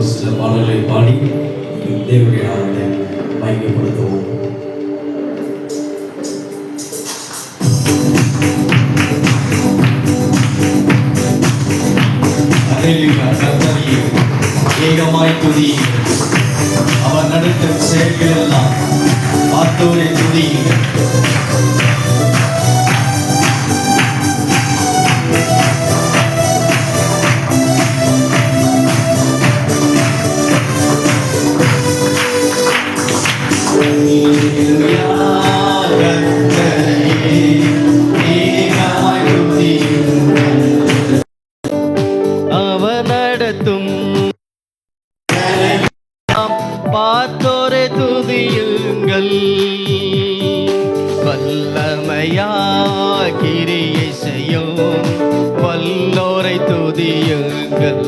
ஒரு சில பாடல்களை பாடி தேவனுடைய நாமத்தை மகிமைப்படுத்துவோம். கர்த்தரை ஏகமாய் துதியுங்கள், அவர் நடத்தும் செயல்கள் எல்லாம் பார்த்தோரை துதியுங்கள். பார்த்தோரை துதியுங்கள், வல்லமையா கிரியை செய்யும் வல்லோரை துதியுங்கள்.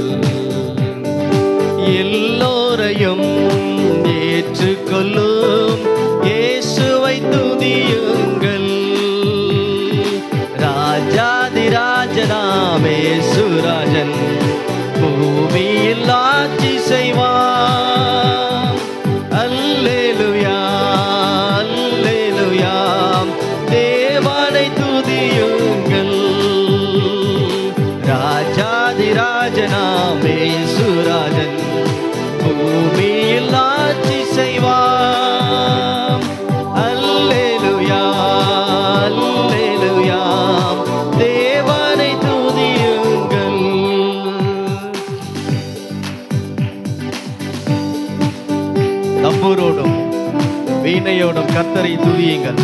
எல்லோரையும் ஏற்றுக்கொள்ளும் இயேசுவை துதியுங்கள். ராஜாதிராஜனாம் இயேசுராஜன் பூமியில் ஆட்சி செய்வான். அல்லேலூயா அல்லேலூயா, தேவனை துதியுங்கள். ராஜாதிராஜனாம் இயேசுராஜன் பூமியில் ஆட்சி செய்வான். அல்லேலூயா அல்லேலூயா, தேவனை துதியுங்கள். தம்புரோடும் வீணையோடும் கர்த்தரை துதியுங்கள்.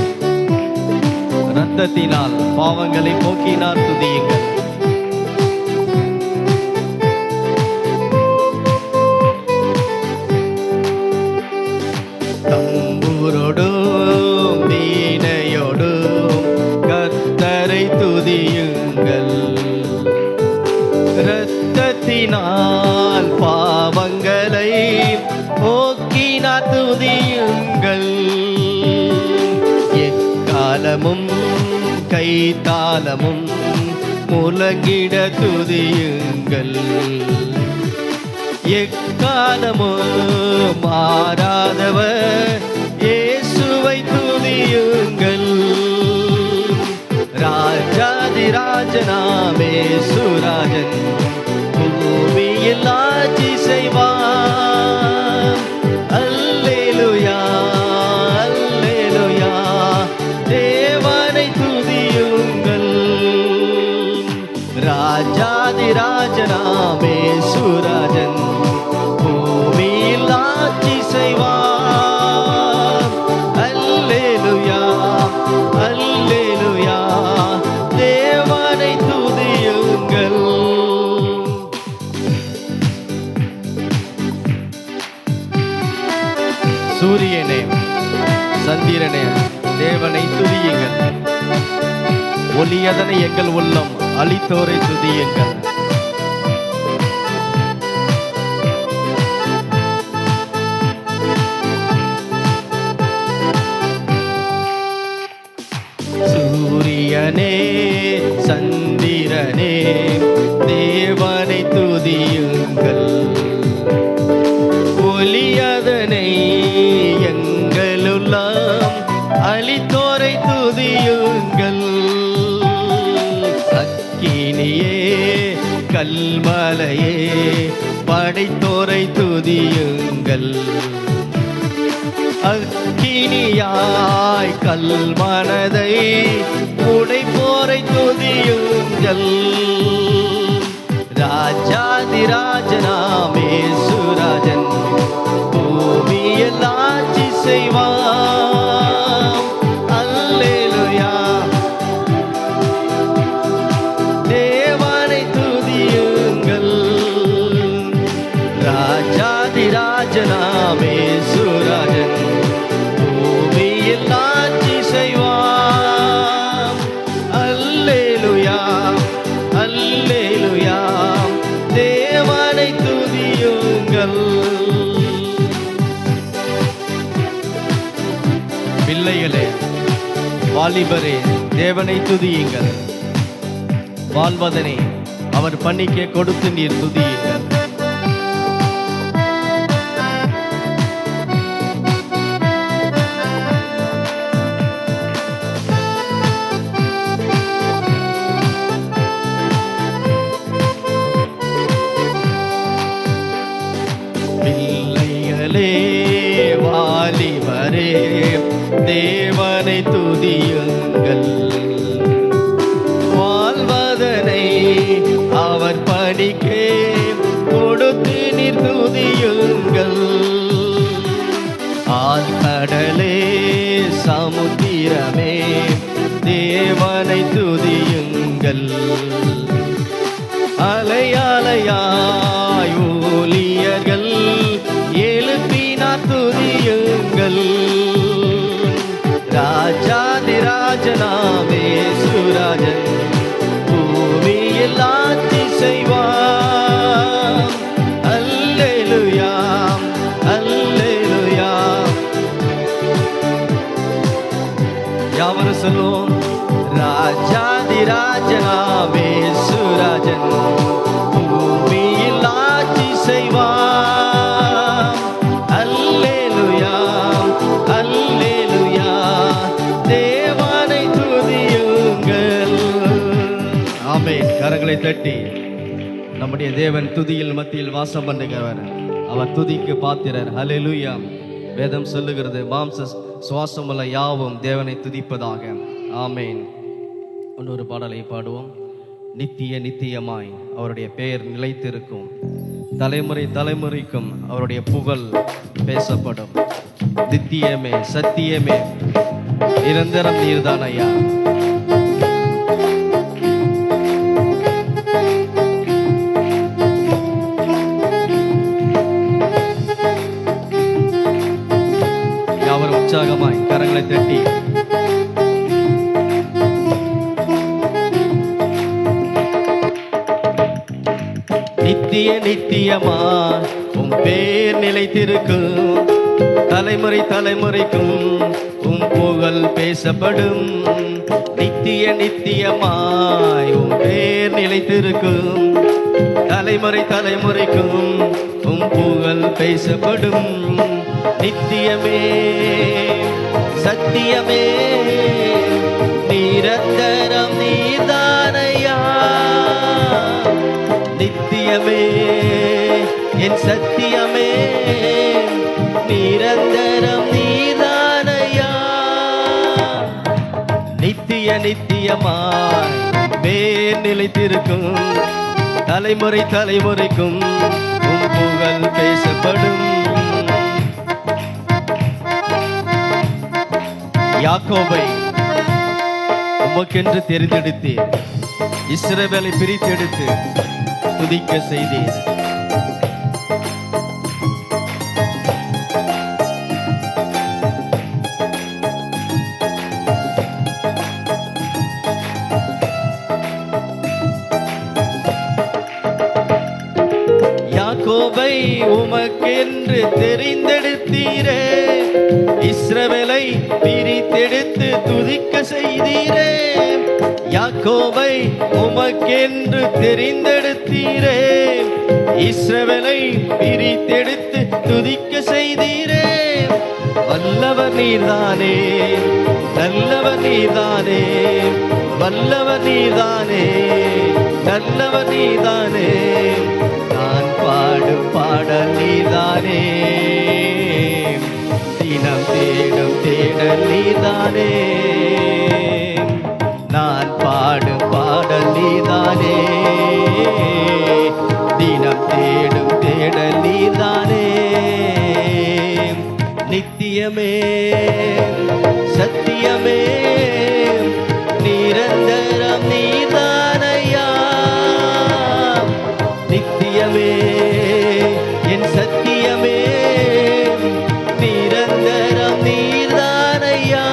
இரத்தத்தினால் பாவங்களை போக்கினார், துதியுங்கள். தம்புரோடும் வீணையோடும் கர்த்தரை துதியுங்கள். இரத்தத்தினால் பாவங்களை போக்கினார், துதியுங்கள். எக்காலமும் கைத்தாளமும் முழங்கிட துதியுங்கள். எக்காலமும் மாறாதவர் இயேசுவை துதியுங்கள். ராஜாதிராஜனாம் இயேசுராஜன் பூமியில் ஆட்சி செய்வான். அல்லேலூயா அல்லேலூயா, தேவனை துதியுங்கள். ராஜாதிராஜனாம் இயேசுராஜன் பூமியில் ஆட்சி செய்வான். அல்லேலூயா அல்லேலூயா, தேவனை துதியுங்கள். சூரியனே சந்திரனே தேவனை துதியுங்கள். ஒளியதனை எங்கள் உள்ளம் அளித்தோரை துதியுங்கள். சூரியனே சந்திரனே தேவனை துதியுங்கள். ஒளியதனை எங்களுள்ளம் அளித்தோரை துதியுங்கள். அக்கினியே கல்மலையே படைத்தோரை துதியுங்கள். அக்கினியாய் கல்மனதை உடைப்போரை துதியுங்கள். ராஜாதிராஜனாம் இயேசுராஜன் பூமியில் ஆட்சி செய்வான். அல்லேலூயா, தேவனை துதியுங்கள். ராஜாதிராஜனாம் இயேசுராஜன் பூமியில் ஆட்சி செய்வான். அல்லேலூயா அல்லேலூயா, தேவனை துதியுங்கள். பிள்ளைகளே வாலிபரே தேவனை துதியுங்கள். வாழ்வதனை அவர் பணிக்க கொடுத்து நீர் துதியுங்கள். காணிக்கே கொடுத்து நீர் துதியுங்கள். ஆழ்கடலே சமுத்திரமே தேவனை துதியுங்கள். அலையாய் ஊழியர்கள் எழுப்பினார் துதியுங்கள். ராஜாதி ராஜனாமே சுராஜன் பூமியில் ஆட்சி செய்வார். அல்லேலூயா அல்லேலூயா. யாவரும் சொல்லுவோம். ராஜாதி ராஜனாமே சுராஜன் பூமியில் ஆட்சி செய்வார். அல்லேலூயா அல்லேலூயா. தேவனை துதியுங்கள். ஆமென். கரங்களை தட்டி நம்முடைய தேவன் துதியில் மத்தியில் வாசம் பண்ணுகிறவர். அவர் துதிக்கு பாத்திரர். அல்லேலூயா. வேதம் சொல்லுகிறது, மாம்ச சுவாசமுள்ள யாவும் தேவனை துதிப்பதாக. ஆமென். இன்னொரு பாடலை பாடுவோம். நித்திய நித்தியமாய் அவருடைய பெயர் நிலைத்திருக்கும். தலைமுறை தலைமுறைக்கும் அவருடைய புகழ் பேசப்படும். நித்தியமே சத்தியமே நிரந்தரம் நீர்தான் ஐயா. யாவரும் உற்சாகமாய் கரங்களை தட்டி நித்திய நித்தியமா உம் பேர் நிலைத்திருக்கும். தலைமுறை தலைமுறைக்கும் உம் புகழ் பேசப்படும். நித்திய நித்தியமாய் உம் பேர் நிலைத்திருக்கும். தலைமுறை தலைமுறைக்கும் உம் புகழ் பேசப்படும். நித்தியமே சத்தியமே நிரந்தரம் நீதானையா. நித்தியமே என் சத்தியமே நிரந்தரம் நீதானையா. நித்திய நித்தியமாய் பேர் நிலைத்திருக்கும். தலைமுறை தலைமுறைக்கும் உம் புகழ் பேசப்படும். யாக்கோபை உமக்கென்று தெரிந்தெடுத்தீர். இஸ்ரவேலை பிரித்தெடுத்து துதிக்க செய்தீர். யாக்கோபை உமக்கென்று தெரிந்தெடுத்தீரே. இஸ்ரவேலை பிரித்தெடுத்து துதிக்க செய்தீரே. யாக்கோபை உமக்கென்று தெரிந்தெடுத்தீரே. இஸ்ரவேலை பிரித்தெடுத்து துதிக்க செய்தீரே. வல்லவர் நீர்தானே நல்லவர் நீர்தானே. வல்லவர் நீர்தானே நல்லவர் நீர்தானே. நான் பாடும் பாடல் நீர்தானே. தினம் தேடும் தேடல் நீர்தானே. நான் பாடும் பாடல் நீர்தானே. தினம் தேடும் தேடல் நீர்தானே. நித்தியமே சத்தியமே நிரந்தரம் நீர்தானையா. நித்தியமே என் சத்தியமே நிரந்தரம் நீர்தானையா.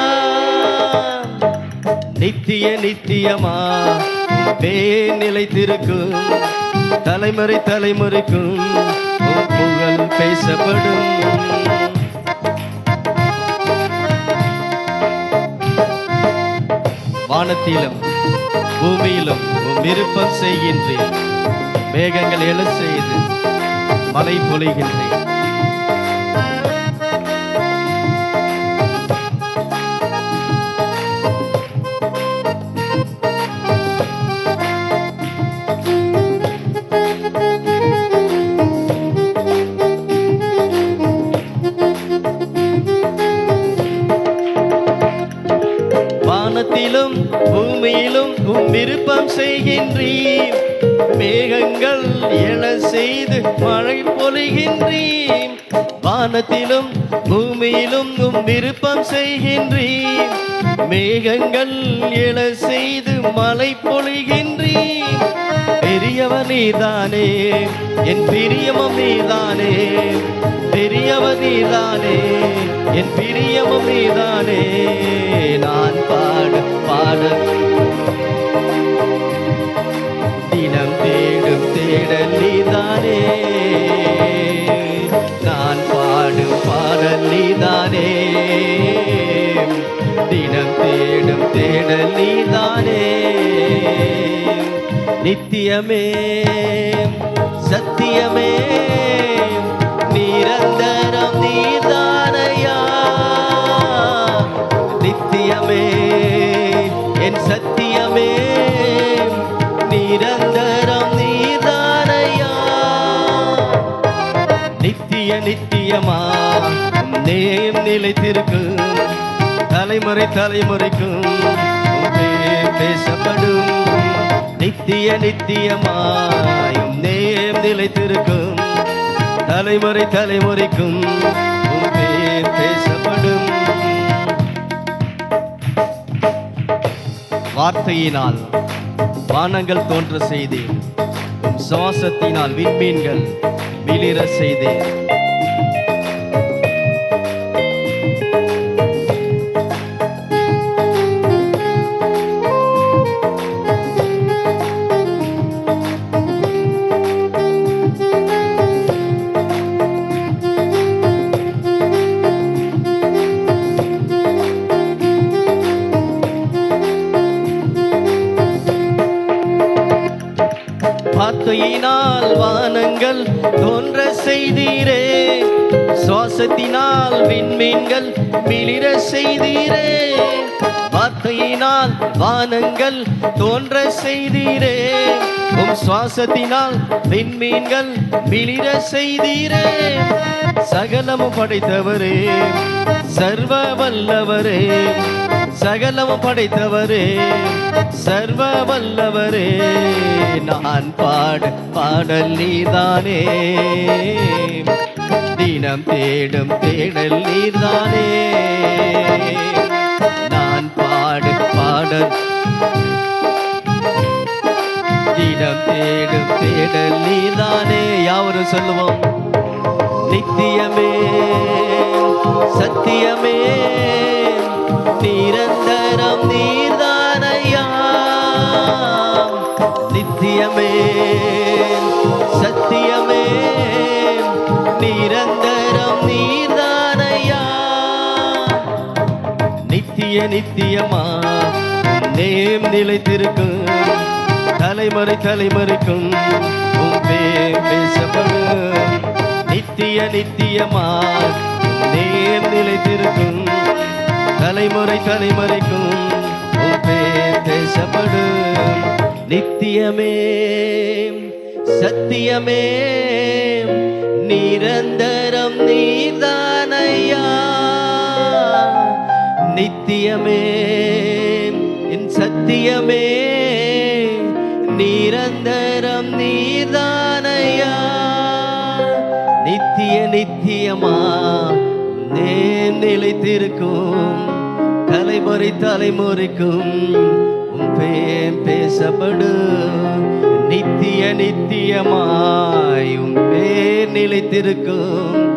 நித்திய நித்தியமா பேர் நிலைத்திருக்கும். தலைமுறை தலைமுறைக்கும் உம் புகழ் பேசப்படும். வானத்திலும் பூமியிலும் உம் விருப்பம் செய்கின்றேன். மேகங்கள் எழ செய்து மழை பொழிகின்றேன். வானத்திலும் பூமியிலும் உம் விருப்பம் செய்கின்றீர். மேகங்கள் எழ செய்து மழை பொழிகின்றீர். வானத்திலும் பூமியிலும் உம் விருப்பம் செய்கின்றீர். மேகங்கள் எழ செய்து மழை பொழிகின்றீர். பெரியவர் நீதானே, என் பிரியமும் நீதானே. பெரியவர் நீதானே, என் பிரியமும் நீதானே. நான் பாட பாட தினம் தேடும் தேடல் நீதானே. நான் பாடும் பாடல் நீதானே. தினம் தேடும் தேடல் நீதானே. நித்தியமே சத்தியமே நிரந்தரம் நீதானையா. நித்தியமே என் சத்தியமே நிரந்தரம் நீதானையா. நித்திய நித்தியமா நேம் நிலைத்திருக்கும். தலைமுறை தலைமுறைக்கும் பேசப்படும். நித்திய நித்தியமாயும் நேம் நிலைத்திருக்கும். தலைமுறை தலைமுறைக்கும் பேசப்படும். வார்த்தையினால் வானங்கள் தோன்ற செய்தேன். சுவாசத்தினால் விண்மீன்கள் மிளிர செய்தேன். வார்த்தையினால் வானங்கள் தோன்ற செய்தீரே. சுவாசத்தினால் விண்மீன்கள் மிளிர செய்தீரே. வார்த்தையினால் வானங்கள் தோன்ற செய்தீரே. உம் சுவாசத்தினால் விண்மீன்கள் மிளிர செய்தீரே. சகலமும் படைத்தவரே, சர்வ வல்லவரே. சகலமும் படைத்தவரே, சர்வ வல்லவரே. நான் பாட பாடல் நீதானே. தினம் தேடும் தேடல் நீதானே. நான் பாட பாடல் தினம் தேடும் தேடல் நீதானே. யாவரும் சொல்லுவோம். நித்தியமே சத்தியமே நிரந்தரம் நீதானையா. நித்தியமே சத்தியமே நிரந்தரம் நீதானையா. நித்திய நித்தியமா நேம் நிலைத்திருக்கும். தலைமுறை தலைமுறைக்கும் பேசப்படும். நித்திய நித்தியமா நேம் நிலைத்திருக்கும். தலைமுறை தலைமுறைக்கும் பேசப்படும். நித்தியமே சத்தியமே நிரந்தரம் நீதானையா. நித்தியமே என் சத்தியமே நிரந்தரம் நீதானையா. நித்திய நித்தியமா நேம் நிலைத்திருக்கும். தலைமுறை தலைமுறைக்கும் பேசப்படும். நித்திய நித்தியமாய் பேர் நிலைத்திருக்கும்.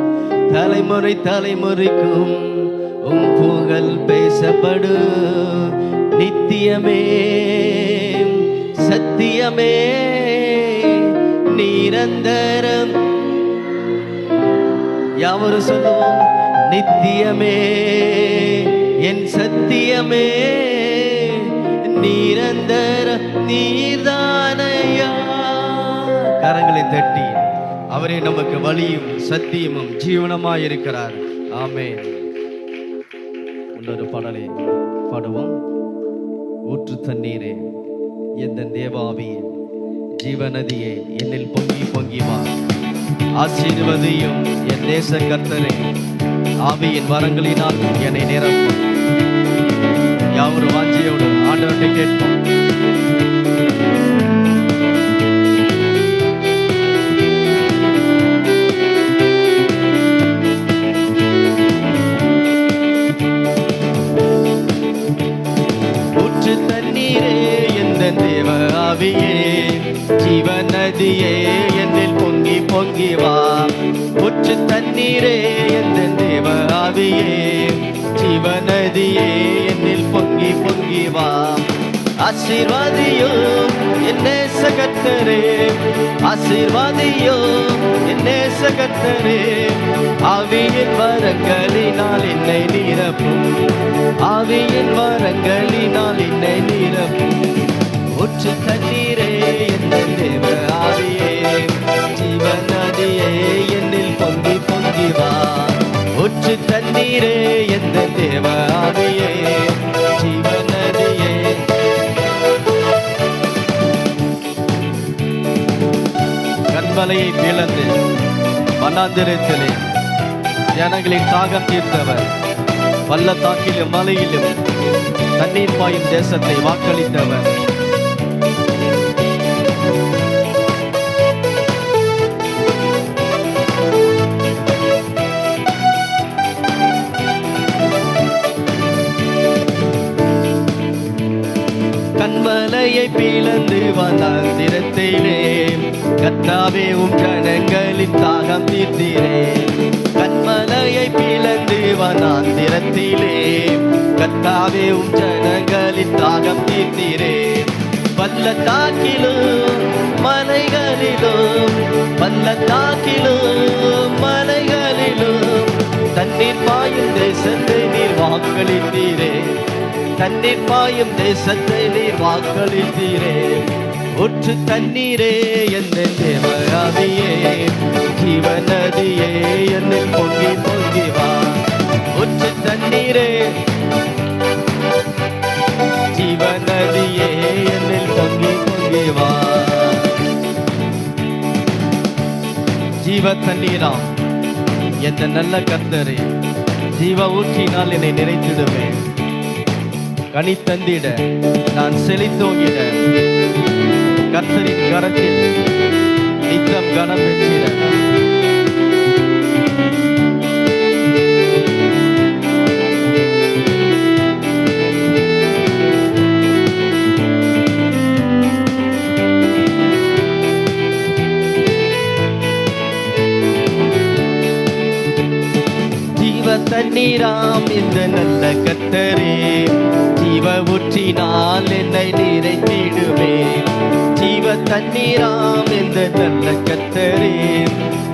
தலைமுறை தலைமுறைக்கும் புகழ் பேசப்படும். நித்தியமே சத்தியமே நிரந்தரம். யாவரும் சொல்லுவோம். நித்தியமே என் சத்தியமே நிரந்தர நீதானையா. கரங்களை தட்டி அவரே நமக்கு வழியும் சத்தியமும் ஜீவனமாயிருக்கிறார். ஆமென். இன்னொரு பாடலை பாடுவோம். ஊற்று தண்ணீரே எந்த தேவாவியே ஜீவநதியே என்னில் பொங்கி பொங்கி வா. ஆசீர்வதியும் என் தேச கர்த்தரே ஆவியின் வரங்களினால் என்னை நிரப்பும். யாவரும் வாஞ்சியோடு ஆண்டவரை கேட்போம். ஜீவநதியே என்னில் பொங்கி பொங்கி வா. ஊற்று தண்ணீரே எந்த தேவ ஆவியே, ஜீவநதியே என்னில் பொங்கி பொங்கி வா. ஆசீர்வாதியும் என்னே சகத்தரே, ஆசீர்வாதியும் என்னே சகத்தரே. ஆவியின் வரங்களினால் என்னை நிரப்பும், ஆவியின் வரங்களினால் என்னை நிரப்பும். ஊற்று தண்ணீரே எந்த தேவ ஆவியே, ஜீவநதியே என்னில் பொங்கி பொங்கி வா. ஊற்று தண்ணீரே எந்த தேவ ஆவியே, ஜீவநதியே. கண்மலையை பிளந்து வனாந்திரத்திலே ஜனங்களின் தாகம் தீர்த்தவர், பள்ளத்தாக்கிலும் மலையிலும் தண்ணீர் பாயும் தேசத்தை வாக்களித்தவர். கண்மலையை பிளந்து வனாந்திரத்திலே கர்த்தாவே உம் ஜனங்களின் தாகம் தீர்த்தீரே. கண்மலையை பிளந்து வனாந்திரத்திலே கர்த்தாவே உம் ஜனங்களின் தாகம் தீர்த்தீரே. பள்ளத்தாக்கிலும் மலைகளிலும், பள்ளத்தாக்கிலும் மலைகளிலும் தண்ணீர் பாயும் தேசத்தை நீர் வாக்களித்தீரே, தண்ணீர் பாயும் தேசத்தை நீர் வாக்களித்தீரே. ஊற்று தண்ணீரே எந்த தேவ ஆவியே, ஜீவநதியே என்னில் பொங்கி பொங்கி வா. ஊற்று தண்ணீரே, ஜீவநதியே என்னில் பொங்கி பொங்கி வா. ஜீவ தண்ணீராம் எந்த நல்ல கர்த்தரே, ஜீவ ஊற்றினால் என்னை நிறைத்திடுவேன். கனி தந்திட நான் செழித்தோங்கிட, கர்த்தரின் கரத்தில் நித்தம் கனம் பெற்றிட. ஜீவ தண்ணீராம் இந்த நல்ல கர்த்தரே, ஜீவ ஊற்றினால் என்னை நிறைத்திடுவே. ஜீவ தண்ணீராம் இந்த நல்ல கர்த்தரே,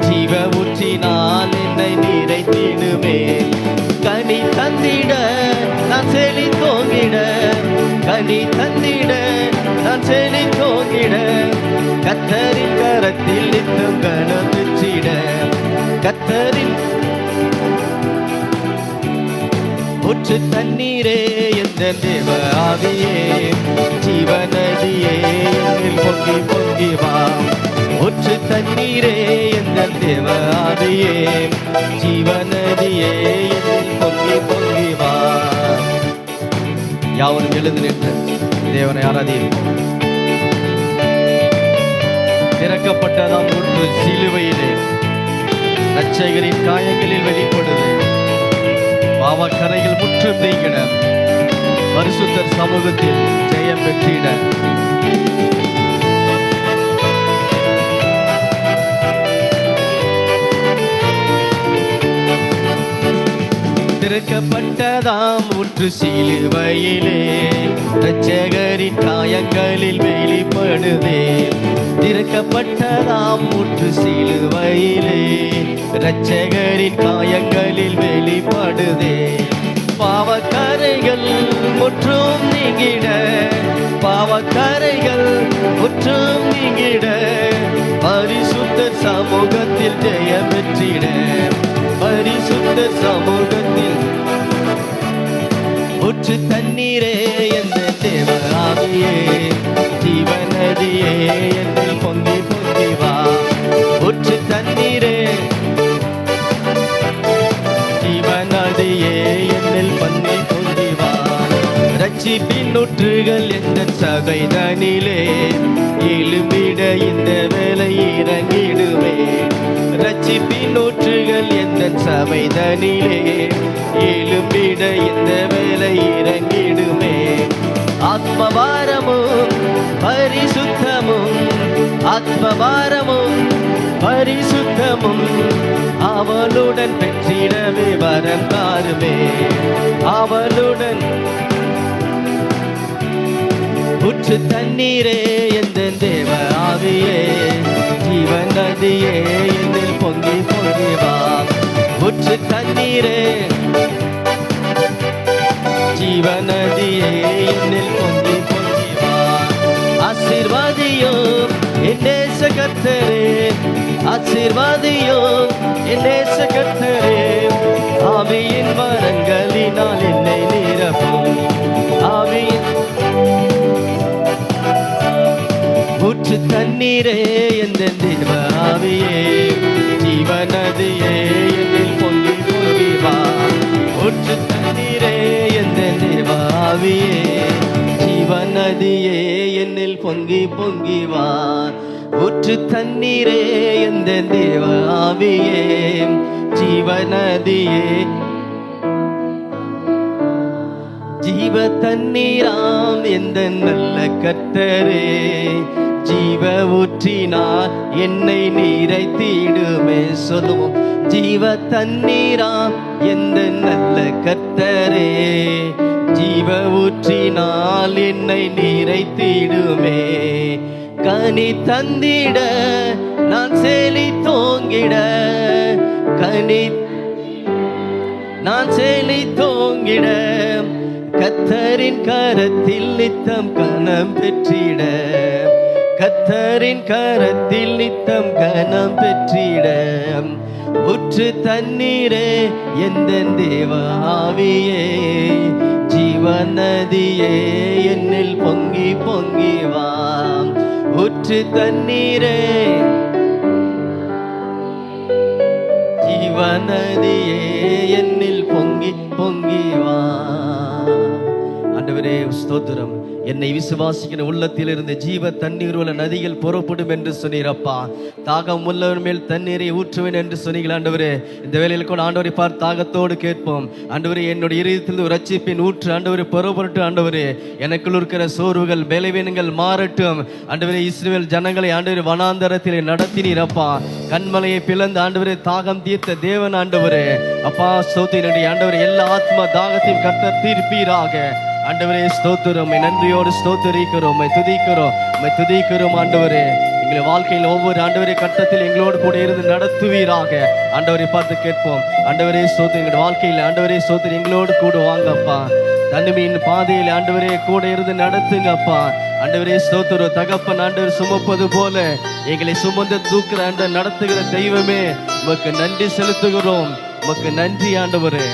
ஜீவ ஊற்றினால் என்னை நிறைத்திடுவே. கனி தந்திட நான் செழித்தோங்கிட, கனி தந்திட நான் செழித்தோங்கிட. கர்த்தரின் கரத்தில் நித்தம் கனம் பெற்றிட, கர்த்தரின் ஊற்று தண்ணீரே எந்த தேவ ஆவியே, ஜீவநதியே என்னில் பொங்கி பொங்கி வா. ஊற்று தண்ணீரே எந்த தேவ ஆவியே, ஜீவநதியே என்னில் பொங்கி பொங்கி வா. யாவரும் எழுந்து நின்று தேவனை ஆராதிப்போம். திறக்கப்பட்டதாம் ஊற்று சிலுவையிலே இரட்சகரின் காயங்களில் வெளிப்படுது. பாவக்கரைகள் முற்றும் நீங்கிட, பரிசுத்தர் சமூகத்தில் ஜெயம் பெற்றிட. திறக்கப்பட்டதாம் ஊற்று சிலுவையிலே இரட்சகரின் காயங்களில் வெளிப்படுதே. திறக்கப்பட்டதாம் ஊற்று சிலுவையிலே இரட்சகரின் காயங்களில் வெளிப்படுதே. பாவக்கரைகள் முற்றும் நீங்கிட, பாவக்கரைகள் முற்றும் நீங்கிட. பரிசுத்த சமூகத்தில் ஜெயம் பெற்றிட, பரிசுத்த சமூகத்தில். ஊற்று தண்ணீரே எந்த தேவ ஆவியே, ஜீவநதியே என்னில் பொங்கி பொங்கி வா. ஊற்று தண்ணீரே, ஜீவநதியே என்னில் பொங்கி பொங்கி வா. ரட்சிப்பின் நூற்றுகள் எந்த சபைதனிலே எழும்பிட இந்த வேலை இறங்கிடுவே. ரட்சிப்பின் நூற்றுகள் எந்த சபைதனிலே எழும்பிட இந்த வேலை இறங்கிடுமே. ஆத்மபாரமும் பரிசுத்தமும் ஆத்மபாரமும் பரிசுத்தமும் அவளுடன் பெற்றிடவே வரம் தாருமே. அவளுடன் ஊற்று தண்ணீரே எந்த தேவ ஆவியே, ஜீவன் நதியே என்னில் பொங்கி பொங்கி வா. ஊற்று தண்ணீரே ஜீவன் நதியே என்னில் பொங்கி பொங்கி வா. ஆசீர்வாதியும் என் நேச கர்த்தரே, ஆசீர்வாதியும் என் நேச கர்த்தரே, ஆவியின் வரங்களினால் என்னை நிரப்பும். ஆவியின் ஊற்று தண்ணீரே எந்த தேவ ஆவியே, ஜீவநதியே என்னில் பொங்கி பொங்கி வா. ஊற்று தண்ணீரே எந்த தேவ ஆவியே, ஜீவநதியே என்னில் பொங்கி பொங்கி வா. ஊற்று தண்ணீரே எந்த தேவ ஆவியே, ஜீவநதியே ஜீவ தண்ணீராம் எந்த நல்ல கர்த்தரே, ஜீவ ஊற்றினார் என்னை நிறைத்திடுமே. சொல்லுவோம். ஜீவ தண்ணீராம் எந்த நல்ல கர்த்தரே, ஜீவ ஊற்றினால் என்னை நிறைத்திடுமே. கனி தந்திட நான் செழி தோங்கிட, கனி நான் செழி தோங்கிட, கர்த்தரின் கரத்தில் நித்தம் கனம் பெற்றிட, கர்த்தரின் கரத்தில் நித்தம் கனம் பெற்றிட. ஊற்று தண்ணீரே எந்த தேவ ஆவியே, ஜீவநதியே என்னில் பொங்கி பொங்கி வா. ஊற்று தண்ணீரே ஜீவநதியே என்னில் பொங்கி பொங்கி வா. ஆண்டவரே ஸ்தோத்திரம். என்னை விசுவாசிக்கிற உள்ளத்தில் இருந்து ஜீவ தண்ணீர் உள்ள நதிகள் புறப்படும் என்று சொன்னீரப்பா. தாகம் உள்ளவர் மேல் தண்ணீரை ஊற்றுவேன் என்று சொன்னீர்கள் ஆண்டவரே. இந்த வேளையில் கூட ஆண்டவரை பார்த்து தாகத்தோடு கேட்போம். ஆண்டவரே, என்னுடைய இதயத்தில் ரட்சிப்பின் ஊற்று ஆண்டவரை புறப்படட்டும். ஆண்டவரே, எனக்குள் இருக்கிற சோர்வுகள் பலவீனங்கள் மாறட்டும். ஆண்டவரே, இஸ்ரவேல் ஜனங்களை ஆண்டவரே வனாந்தரத்திலே நடத்தினீரப்பா. கண்மலையை பிளந்து ஆண்டவரே தாகம் தீர்த்த தேவன் ஆண்டவரே. அப்பா ஸ்தோத்திரம் ஆண்டவரே, எல்லா ஆத்ம தாகத்தையும் கர்த்தர் தீர்ப்பீராக. ஆண்டவரே ஸ்தோத்திரம். நன்றியோடு ஸ்தோத்திரிக்கிறோம், துதிக்கிறோம் ஆண்டவரே. எங்களை வாழ்க்கையில் ஒவ்வொரு ஆண்டவரே கட்டத்தில் எங்களோடு கூட இருந்து நடத்துவீராக. ஆண்டவரை பார்த்து கேட்போம். ஆண்டவரே ஸ்தோத்திரம். எங்களுடைய வாழ்க்கையில் ஆண்டவரே ஸ்தோத்திரம் எங்களோடு கூட வாங்கப்பா. தனிமையின் பாதையில் ஆண்டவரே கூட இருந்து நடத்துங்கப்பா. ஆண்டவரே ஸ்தோத்திரம். தகப்பன் ஆண்டவர் சுமப்பது போல எங்களை சுமந்து தூக்குற ஆண்டவர் நடத்துகிற தெய்வமே, உமக்கு நன்றி செலுத்துகிறோம். உமக்கு நன்றி ஆண்டவரே.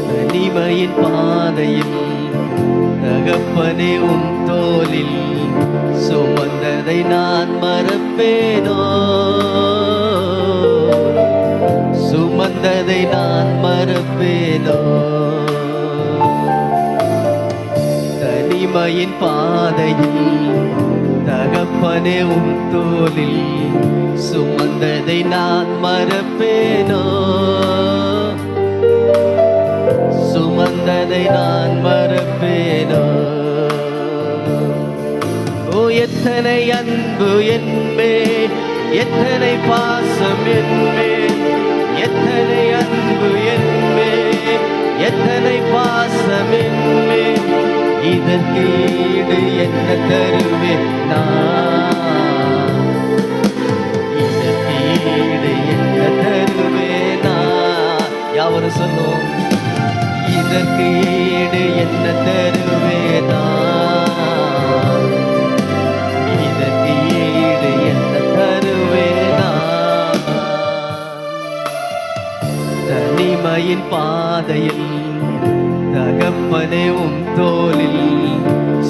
தனிமையின் பாதையில் தகப்பனே உம் தோளில் சுமந்ததை நான் மறப்பேனோ, சுமந்ததை நான் மறப்பேனோ. தனிமையின் பாதையில் தகப்பனே உம் தோளில் சுமந்ததை நான் மறப்பேனோ, சுமந்ததை நான் மறப்பேனோ. ஓ எத்தனை அன்பு என்பே, எத்தனை பாசம் என்பே, எத்தனை அன்பு என்பே, எத்தனை பாசம் என்பே. இதற்கு ஈடு என்ன தருவேன் நான், இதற்கு ஈடு என்ன தருவேன் நான். யாவரும் சொல்லுவோம். இதற்கு ஈடு என்ன தருவேனா, இதற்கு ஈடு என்ன தருவேனா. தனிமையின் பாதையில் தகப்பனே உம் தோளில்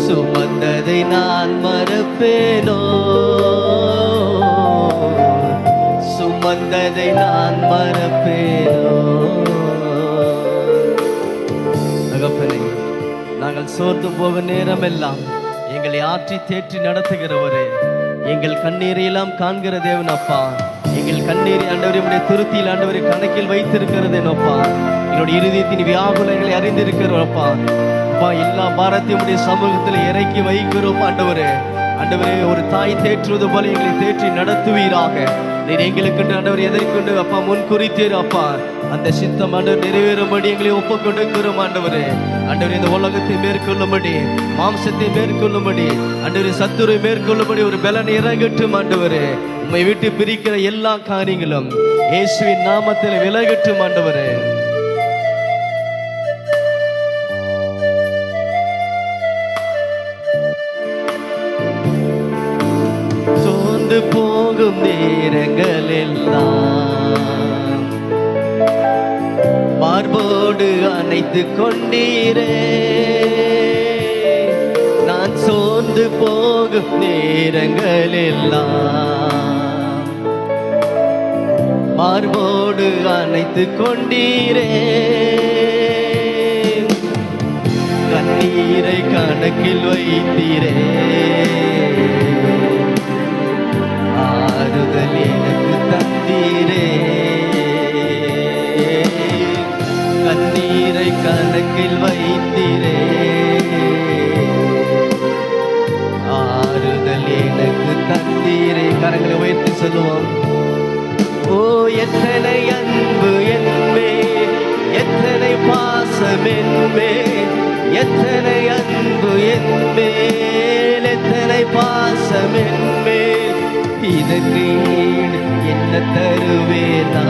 சுமந்ததை நான் மறப்பேனோ, சுமந்ததை நான் மறப்பேனோ. தகப்பனே, நாங்கள் சோர்ந்து போக நேரமெல்லாம் எங்களை ஆற்றி தேற்றி நடத்துகிறவரே, எங்கள் கண்ணீரை எல்லாம் காண்கிற தேவன் அப்பா. எங்கள் கண்ணீரை ஆண்டவரே உடைய திருத்தியில் ஆண்டவரை கணக்கில் வைத்திருக்கிறது என்னப்பா. என்னுடைய இருதயத்தின் வியாகுலங்களை அறிந்திருக்கிறோம் அப்பா. அப்பா, எல்லா பாரத்தையும் உடைய சமூகத்தில் இறக்கி வைக்கிறோம் ஆண்டவரே. ஆண்டவரே, ஒரு தாய் தேற்றுவது போல எங்களை தேற்றி நடத்துவீராக. நீர் எங்களுக்கு ஆண்டவர் எதற்கொண்டு அப்பா முன் குறித்தீர் அப்பா. அந்த சித்தம் ஆண்டவர் நிறைவேறும்படி எங்களை ஒப்பு கொடுக்கிறோம் ஆண்டவரே. ஆண்டவர், இந்த உலகத்தை மேற்கொள்ளும்படி, மாம்சத்தை மேற்கொள்ளும்படி, ஆண்டவரை சத்துரை மேற்கொள்ளும்படி ஒரு பலன் இறங்கட்டும் ஆண்டவரே. உம்மை விட்டு பிரிக்கிற எல்லா காரியங்களும் இயேசுவின் நாமத்தில் விலகட்டும் ஆண்டவரே. சோர்ந்து போகும் நேரங்கள் எல்லாம் மார்போடு அணைத்து கொண்டீரே. நான் சோர்ந்து போகும் நேரங்கள் எல்லாம் மார்போடு அணைத்து கொண்டீரே. கண்ணீரை கணக்கில் வைத்தீரே. ஆறுதல் எனக்கு தந்தீரே. கண்ணீரை கணக்கில் வைத்தீரே. ஆறுதல் எனக்கு தந்தீரே. கரங்களை உயர்த்தி சொல்லுவோம். ஓ, எத்தனை அன்பு என்மே, எத்தனை பாசம் என்மே, எத்தனை அன்பு என்மேல், எத்தனை பாசம் என்மேல். இதற்கு ஈடு என்ன தருவேனா?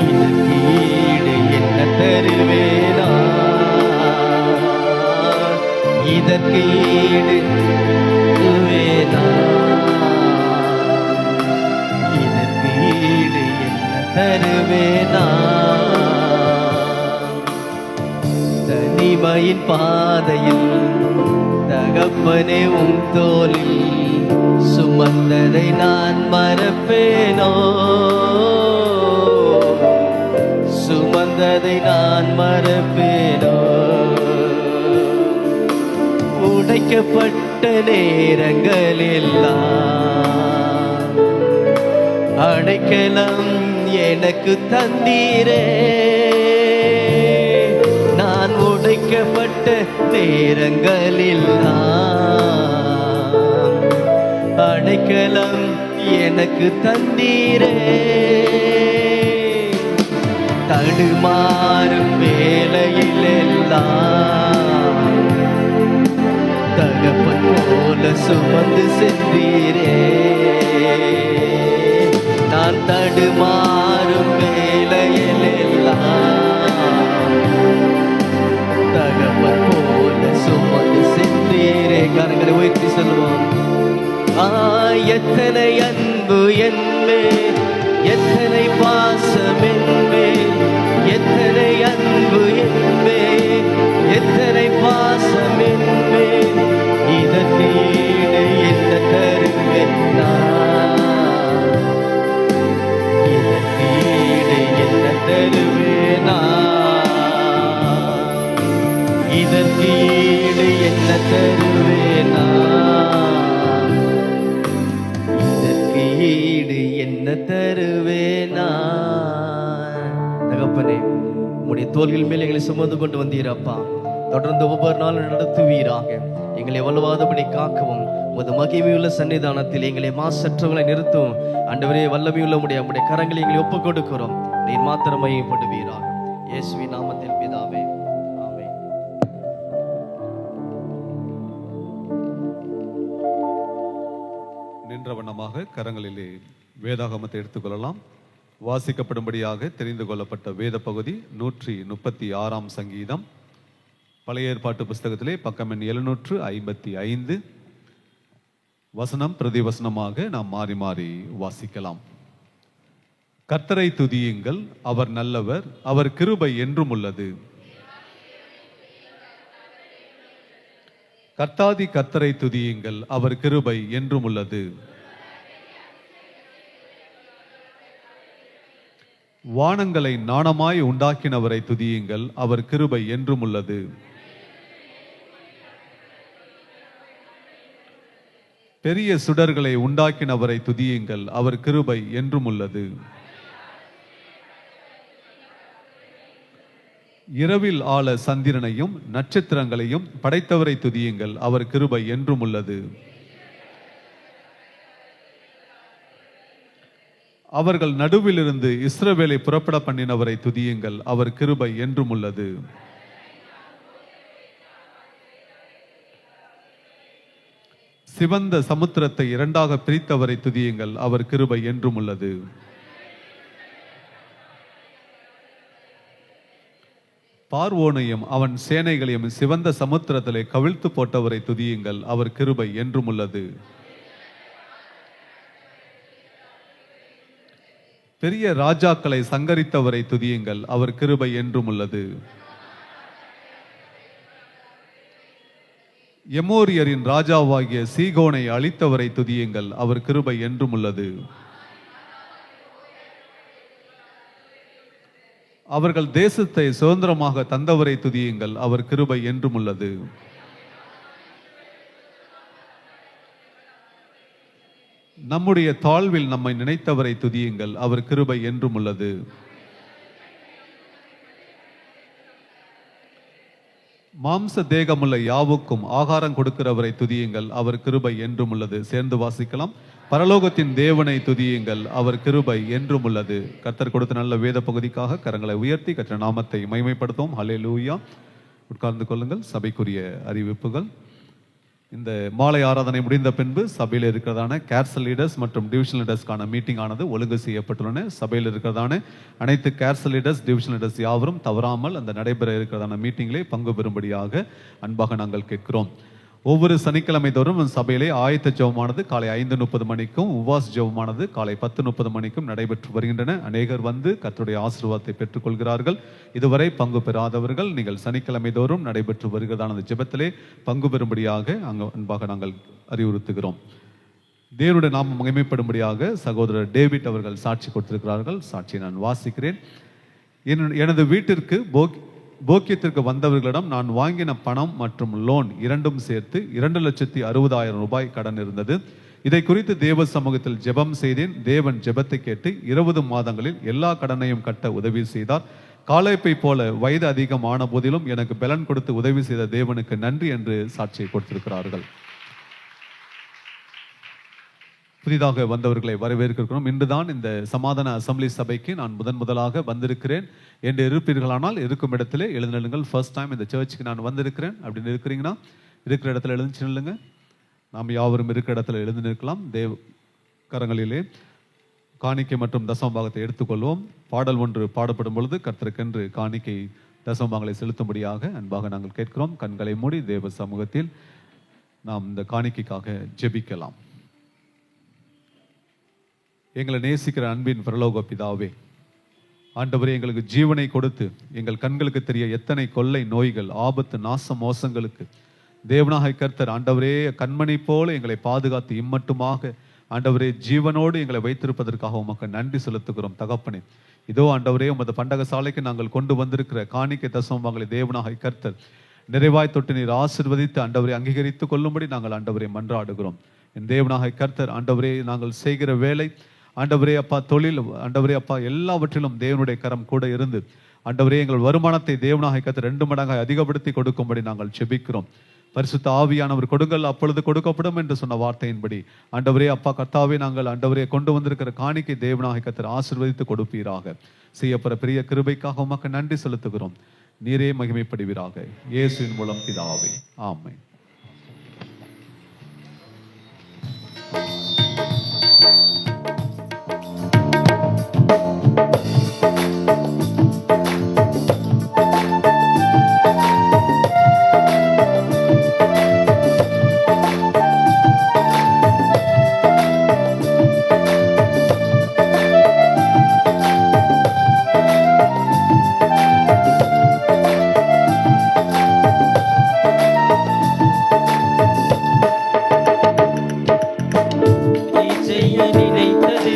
இதற்கு ஈடு என்ன தருவேனா? இதற்கு ஈடு தருவேனா? இதற்கு ஈடு என்ன தருவேனா? தனிமையின் பாதையில் தகப்பனே உம் தோளில் சுமந்ததை நான் மறப்பேனோ? சுமந்ததை நான் மறப்பேனோ? உடைக்கப்பட்ட நேரங்கள் எல்லாம் அடைக்கலம் எனக்கு தந்தீரே. நான் உடைக்கப்பட்ட நேரங்களில் அடைக்கலம் எனக்கு தந்தீரே. தடுமாறும் வேளையில் எல்லாம் தகப்பன் போல சுமந்து சென்றீரே. நான் தடுமாறும் வேளையில் எல்லாம் தகப்பன் போல சுமந்து சென்றீரே. கரங்களை உயர்த்தி சொல்லுவோம். எத்தனை அன்பு என்மே, எத்தனை பாசம் என்மே, எத்தனை அன்பு என்மே, எத்தனை பாசம் என்மே. இதற்கு ஈடு என்ன தருவேன் நான்? இதற்கு ஈடு என்ன தருவேனா? இதற்கு ஈடு என்ன தருவேனா? இதற்கு ஈடு என்ன தருவேனா? தகப்பனே, உம்முடைய தோள்கள் மேல் எங்களை சுமந்து கொண்டு வந்தீரப்பா. தொடர்ந்து ஒவ்வொரு நாளும் நடத்துவீராக. எங்களை வலுவாதபடி காக்கவும் உமது மகிமையுள்ள சன்னிதானத்தில் எங்களை மாசற்றவர்களை நிறுத்தும் ஆண்டவரே. வல்லமையுள்ள உம்முடைய கரங்களை எங்களை ஒப்புக் கொடுக்கிறோம். நீர் மாத்திரம் மையப்படுவீராக. இயேசுவின் நாமத்தில் பிதாவே, ஆமென். நின்ற வண்ணமாக கரங்களிலே வேதாகமத்தை எடுத்துக்கொள்ளலாம். வாசிக்கப்படும்படியாக தெரிந்து கொள்ளப்பட்ட வேத பகுதி 136 சங்கீதம். பழைய ஏற்பாட்டு புஸ்தகத்திலே பக்கம் எண் 755. வசனம் பிரதி வசனமாக நாம் மாறி மாறி வாசிக்கலாம். கர்த்தரை துதியுங்கள், அவர் நல்லவர், அவர் கிருபை என்றும் உள்ளது. கர்த்தாதி கர்த்தரை துதியுங்கள், அவர் கிருபை என்றும் உள்ளது. வானங்களை நாணமாய் உண்டாக்கினவரை துதியுங்கள், அவர் கிருபை என்றும் உள்ளது. பெரிய சுடர்களை உண்டாக்கினவரை துதியுங்கள், அவர் கிருபை என்றும் உள்ளது. இரவில் ஆள சந்திரனையும் நட்சத்திரங்களையும் படைத்தவரை துதியுங்கள், அவர் கிருபை என்றும் உள்ளது. அவர்கள் நடுவிலிருந்து இஸ்ரவேலை புறப்பட பண்ணினவரை துதியுங்கள், அவர் கிருபை என்றும் உள்ளது. சிவந்த சமுத்திரத்தை இரண்டாக பிரித்தவரை துதியுங்கள், அவர் கிருபை என்றும் உள்ளது. பார்வோனையும் அவன் சேனைகளையும் சிவந்த சமுத்திரத்திலே கவிழ்த்து போட்டவரை துதியுங்கள், அவர் கிருபை என்றும் உள்ளது. பெரிய ராஜாக்களை சங்கரித்தவரை துதியுங்கள், அவர் கிருபை என்றும் உள்ளது. எமோரியரின் ராஜாவாகிய சீகோனை அழித்தவரை துதியுங்கள், அவர் கிருபை என்றும் உள்ளது. அவர்கள் தேசத்தை சுதந்திரமாக தந்தவரை துதியுங்கள், அவர் கிருபை என்றும் உள்ளது. நம்முடைய தாழ்வில் நம்மை நினைத்தவரை துதியுங்கள், அவர் கிருபை என்றும் உள்ளது. மாம்ச தேகமுள்ள யாவுக்கும் ஆகாரம் கொடுக்கிறவரை துதியுங்கள், அவர் கிருபை என்றும் உள்ளது. சேர்ந்து வாசிக்கலாம். பரலோகத்தின் தேவனை துதியுங்கள், அவர் கிருபை என்றும் உள்ளது. கர்த்தர் கொடுத்த நல்ல வேத பகுதிக்காக கரங்களை உயர்த்தி கர்த்தர் நாமத்தை மகிமைப்படுத்துவோம். ஹல்லேலூயா. உட்கார்ந்து கொள்ளுங்கள். சபைக்குரிய அறிவிப்புகள். இந்த மாலை ஆராதனை முடிந்த பின்பு சபையில் இருக்கிறதான கேர்சல் லீடர்ஸ் மற்றும் டிவிஷன் லீடர்ஸ்க்கான மீட்டிங் ஆனது ஒழுங்கு செய்யப்பட்டுள்ளன. சபையில் இருக்கிறதான அனைத்து கேர்சல் லீடர்ஸ், டிவிஷன் லீடர்ஸ் யாவரும் தவறாமல் அந்த நடைபெற இருக்கிறதான மீட்டிங்கிலே பங்கு பெறும்படியாக அன்பாக நாங்கள் கேட்கிறோம். ஒவ்வொரு சனிக்கிழமை தோறும் சபையிலே ஆயத்த ஜெபமானது காலை 5:30 மணிக்கும் உபவாஸ் ஜெபமானது காலை 10:30 மணிக்கும் நடைபெற்று வருகின்றன. அநேகர் வந்து கர்த்தருடைய ஆசீர்வாதத்தை பெற்றுக்கொள்கிறார்கள். இதுவரை பங்கு பெறாதவர்கள் நீங்கள் சனிக்கிழமை தோறும் நடைபெற்று வருகிறதான அந்த ஜெபத்திலே பங்கு பெறும்படியாக அன்பாக நாங்கள் அறிவுறுத்துகிறோம். தேவனுடைய நாமம் மகிமைப்படும்படியாக சகோதரர் டேவிட் அவர்கள் சாட்சி கொடுத்திருக்கிறார்கள். சாட்சியை நான் வாசிக்கிறேன். எனது வீட்டிற்கு போக்கியத்திற்கு வந்தவர்களிடம் நான் வாங்கின பணம் மற்றும் லோன் இரண்டும் சேர்த்து 2,60,000 ரூபாய் கடன் இருந்தது. இதை குறித்து தேவ சமூகத்தில் ஜெபம் செய்தேன். தேவன் ஜெபத்தை கேட்டு 20 மாதங்களில் எல்லா கடனையும் கட்ட உதவி செய்தார். காலேப்பை போல வயது அதிகம் ஆன போதிலும் எனக்கு பலன் கொடுத்து உதவி செய்த தேவனுக்கு நன்றி என்று சாட்சியை கொடுத்திருக்கிறார்கள். புதிதாக வந்தவர்களை வரவேற்கிறோம். இன்றுதான் இந்த சமாதான அசம்பிளி சபைக்கு நான் முதலாக வந்திருக்கிறேன் என்று இருப்பீர்களானால் இருக்கும் இடத்திலே எழுந்து நில்லுங்கள். ஃபர்ஸ்ட் டைம் இந்த சர்ச்சுக்கு நான் வந்திருக்கிறேன் அப்படின்னு இருக்கிறீங்கன்னா இருக்கிற இடத்துல எழுந்து நில்லுங்க. நாம் யாவரும் இருக்கிற இடத்துல எழுந்து நிற்கலாம். கரங்களிலே காணிக்கை மற்றும் தசமபாகத்தை எடுத்துக்கொள்வோம். பாடல் ஒன்று பாடப்படும் பொழுது கர்த்தருக்கென்று காணிக்கை தசமபாகங்களை செலுத்தும்படியாக அன்பாக நாங்கள் கேட்கிறோம். கண்களை மூடி தேவ சமூகத்தில் நாம் இந்த காணிக்கைக்காக ஜெபிக்கலாம். எங்களை நேசிக்கிற அன்பின் பரலோக பிதாவே, ஆண்டவரே, எங்களுக்கு ஜீவனை கொடுத்து எங்கள் கண்களுக்கு தெரிய எத்தனை கொள்ளை நோய்கள், ஆபத்து, நாச மோசங்களுக்கு தேவனாக கர்த்தர் ஆண்டவரே கண்மணி போல எங்களை பாதுகாத்து இம்மட்டுமாக ஆண்டவரே ஜீவனோடு எங்களை வைத்திருப்பதற்காக உமக்கு நன்றி செலுத்துகிறோம் தகப்பனே. இதோ ஆண்டவரே, உமது பண்டக சாலைக்கு நாங்கள் கொண்டு வந்திருக்கிற காணிக்கை தசமங்களை தேவனாக கர்த்தர் நிறைவாய் தொட்டு நீர் ஆசீர்வதித்து ஆண்டவரை அங்கீகரித்துக் கொள்ளும்படி நாங்கள் ஆண்டவரை மன்றாடுகிறோம். என் தேவனாக கர்த்தர் ஆண்டவரே, நாங்கள் செய்கிற வேலை ஆண்டவரே அப்பா, தொழில் ஆண்டவரே அப்பா, எல்லாவற்றிலும் தேவனுடைய கரம் கூட இருந்து ஆண்டவரே எங்கள் வருமானத்தை தேவனாக கர்த்தர் 2 மடங்காக அதிகப்படுத்தி கொடுக்கும்படி நாங்கள் செபிக்கிறோம். பரிசுத்த ஆவியானவர் கொடுங்கள், அப்பொழுது கொடுக்கப்படும் என்று சொன்ன வார்த்தையின்படி ஆண்டவரே அப்பா கர்த்தாவே, நாங்கள் ஆண்டவரே கொண்டு வந்திருக்கிற காணிக்கை தேவனாக கர்த்தர் ஆசீர்வதித்து கொடுப்பீராக. செய்யப்படுற பெரிய கிருபைக்காக உமக்கு நன்றி செலுத்துகிறோம். நீரே மகிமைப்படுவீராக. இயேசுவின் மூலம் பிதாவே, ஆமென். நினைத்தது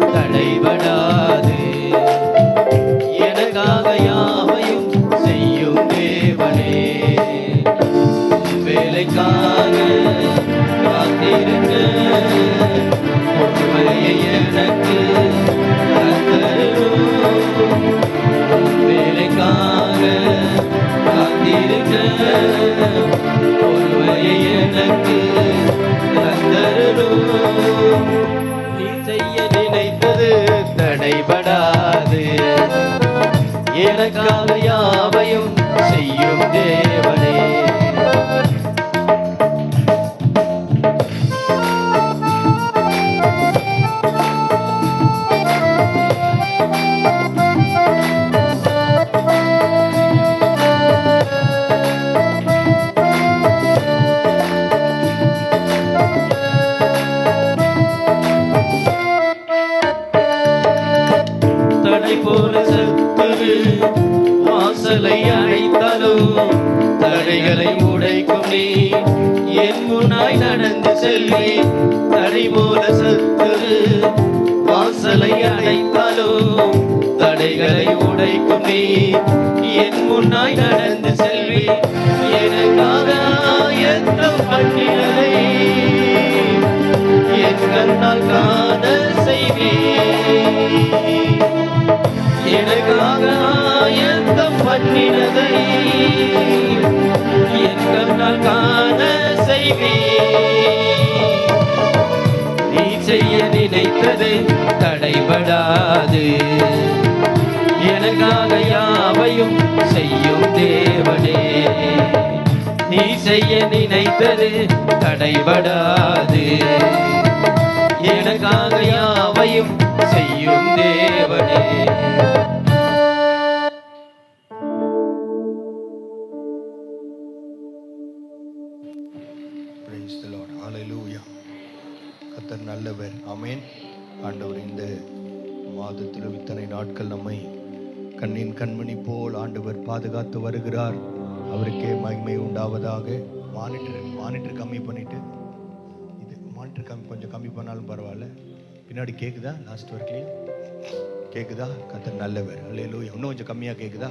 தடைபடாது. எனக்காக யாவையும் செய்யும் தேவனே, வேலைக்காக எனக்காக யாவையும் செய்யும் தேவனே. தடை போல சத்துரு வாசலை அழைத்தாலும் தடைகளை உடைக்கும் நீ என் முன்னாய் நடந்து செல்வி. தடை போல சத்துரு வாசலை அழைத்தாலும் தடைகளை உடைக்கும் நீ என் முன்னாய் நடந்து செல்வி. எனக்காக ஆயத்தம் பண்ணினதை என் கண்ணால் காண செய்வே. எனக்காக ஆயத்தம் பண்ணினதை என் கண்ணால் காண செய்வே. நீ செய்ய நினைத்தது தடைபடாது. எனக்காக யாவையும் செய்யும் தேவனே. நீ செய்ய நினைத்தது தடைபடாது. எனக்காக யாவையும் செய்யும் தேவனே. Praise the Lord. Hallelujah. கர்த்தர் நல்லவர். ஆமென். ஆண்டவர் இந்த மாதத்தில் இத்தனை நாட்கள் நம்மை கண்ணின் கண்மணி போல் ஆண்டவர் பாதுகாத்து வருகிறார். அவருக்கே மகிமை உண்டாவதாக. மானிட்டர் கம்மி பண்ணிட்டு, இது மானிட்டர் கொஞ்சம் கம்மி பண்ணாலும் பரவாயில்ல. பின்னாடி கேட்குதா? லாஸ்ட் வரைக்கும் கேட்குதா? கர்த்தர் நல்லவர். அல்லேலூயா. இன்னும் கொஞ்சம் கம்மியாக கேட்குதா?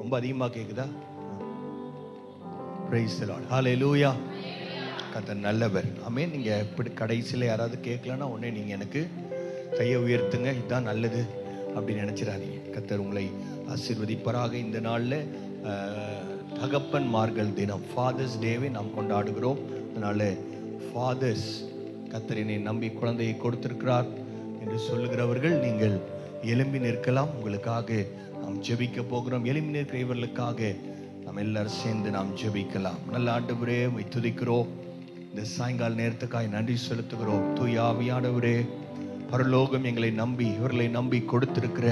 ரொம்ப அதிகமாக கேட்குதா? Praise the Lord. Hallelujah. கர்த்தர் நல்லவர். ஆமென். நீங்கள் எப்படி கடைசியில் யாராவது கேட்கலன்னா உடனே நீங்கள் எனக்கு கையை உயர்த்துங்க, இதுதான் நல்லது அப்படின்னு நினச்சிடாதீங்க. கர்த்தர் உங்களை ஆசீர்வதிப்பராக. இந்த நாளில் தகப்பன்மார்கள் தினம், ஃபாதர்ஸ் டேவை நாம் கொண்டாடுகிறோம். அதனால் ஃபாதர்ஸ், கர்த்தரினை நம்பி குழந்தையை கொடுத்திருக்கிறார் என்று சொல்லுகிறவர்கள் நீங்கள் எழும்பி நிற்கலாம். உங்களுக்காக நாம் ஜெபிக்க போகிறோம். எழும்பி நிற்கிற இவர்களுக்காக நாம் எல்லாரும் சேர்ந்து நாம் ஜெபிக்கலாம். நல்ல ஆண்டவரே, உம்மை துதிக்கிறோம். இந்த சாயங்கால நேரத்துக்காய் நன்றி செலுத்துகிறோம். தூய ஆவியானவரே, பரலோகம் எங்களை நம்பி இவர்களை நம்பி கொடுத்திருக்கிற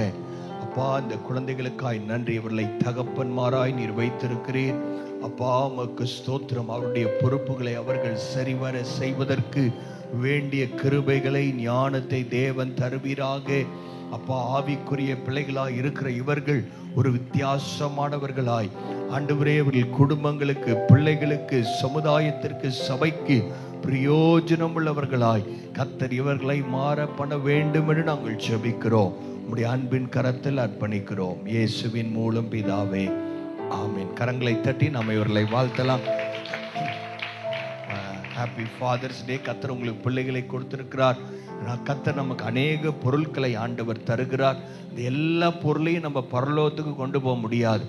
அப்பா, இந்த குழந்தைகளுக்காய் நன்றி. இவர்களை தகப்பன்மாராய் நீர் வைத்திருக்கிறீர் அப்பா. உமக்கு ஸ்தோத்திரம். அவருடைய பொறுப்புகளை அவர்கள் சரிவர செய்வதற்கு வேண்டிய கிருபைகளை, ஞானத்தை தேவன் தருவீராக அப்பா. ஆவிக்குரிய பிள்ளைகளாய் இருக்கிற இவர்கள் ஒரு வித்தியாசமானவர்களாய் ஆண்டவரே, இவர்கள் குடும்பங்களுக்கு, பிள்ளைகளுக்கு, சமுதாயத்திற்கு, சபைக்கு பிரயோஜனம் உள்ளவர்களாய் கர்த்தர் இவர்களை மாற பண்ண வேண்டும் என்று நாங்கள் ஜெபிக்கிறோம். உம்முடைய அன்பின் கரத்தில் அர்ப்பணிக்கிறோம். இயேசுவின் மூலம் பிதாவே, ஆமென். கரங்களை தட்டி நாம் இவர்களை வாழ்த்தலாம். ஹாப்பி ஃபாதர்ஸ் டே. கர்த்தர் உங்களுக்கு பிள்ளைகளை கொடுத்திருக்கிறார். கர்த்தர் நமக்கு அநேக பொருட்களை ஆண்டவர் தருகிறார். இந்த எல்லா பொருளையும் நம்ம பரலோகத்துக்கு கொண்டு போக முடியாது.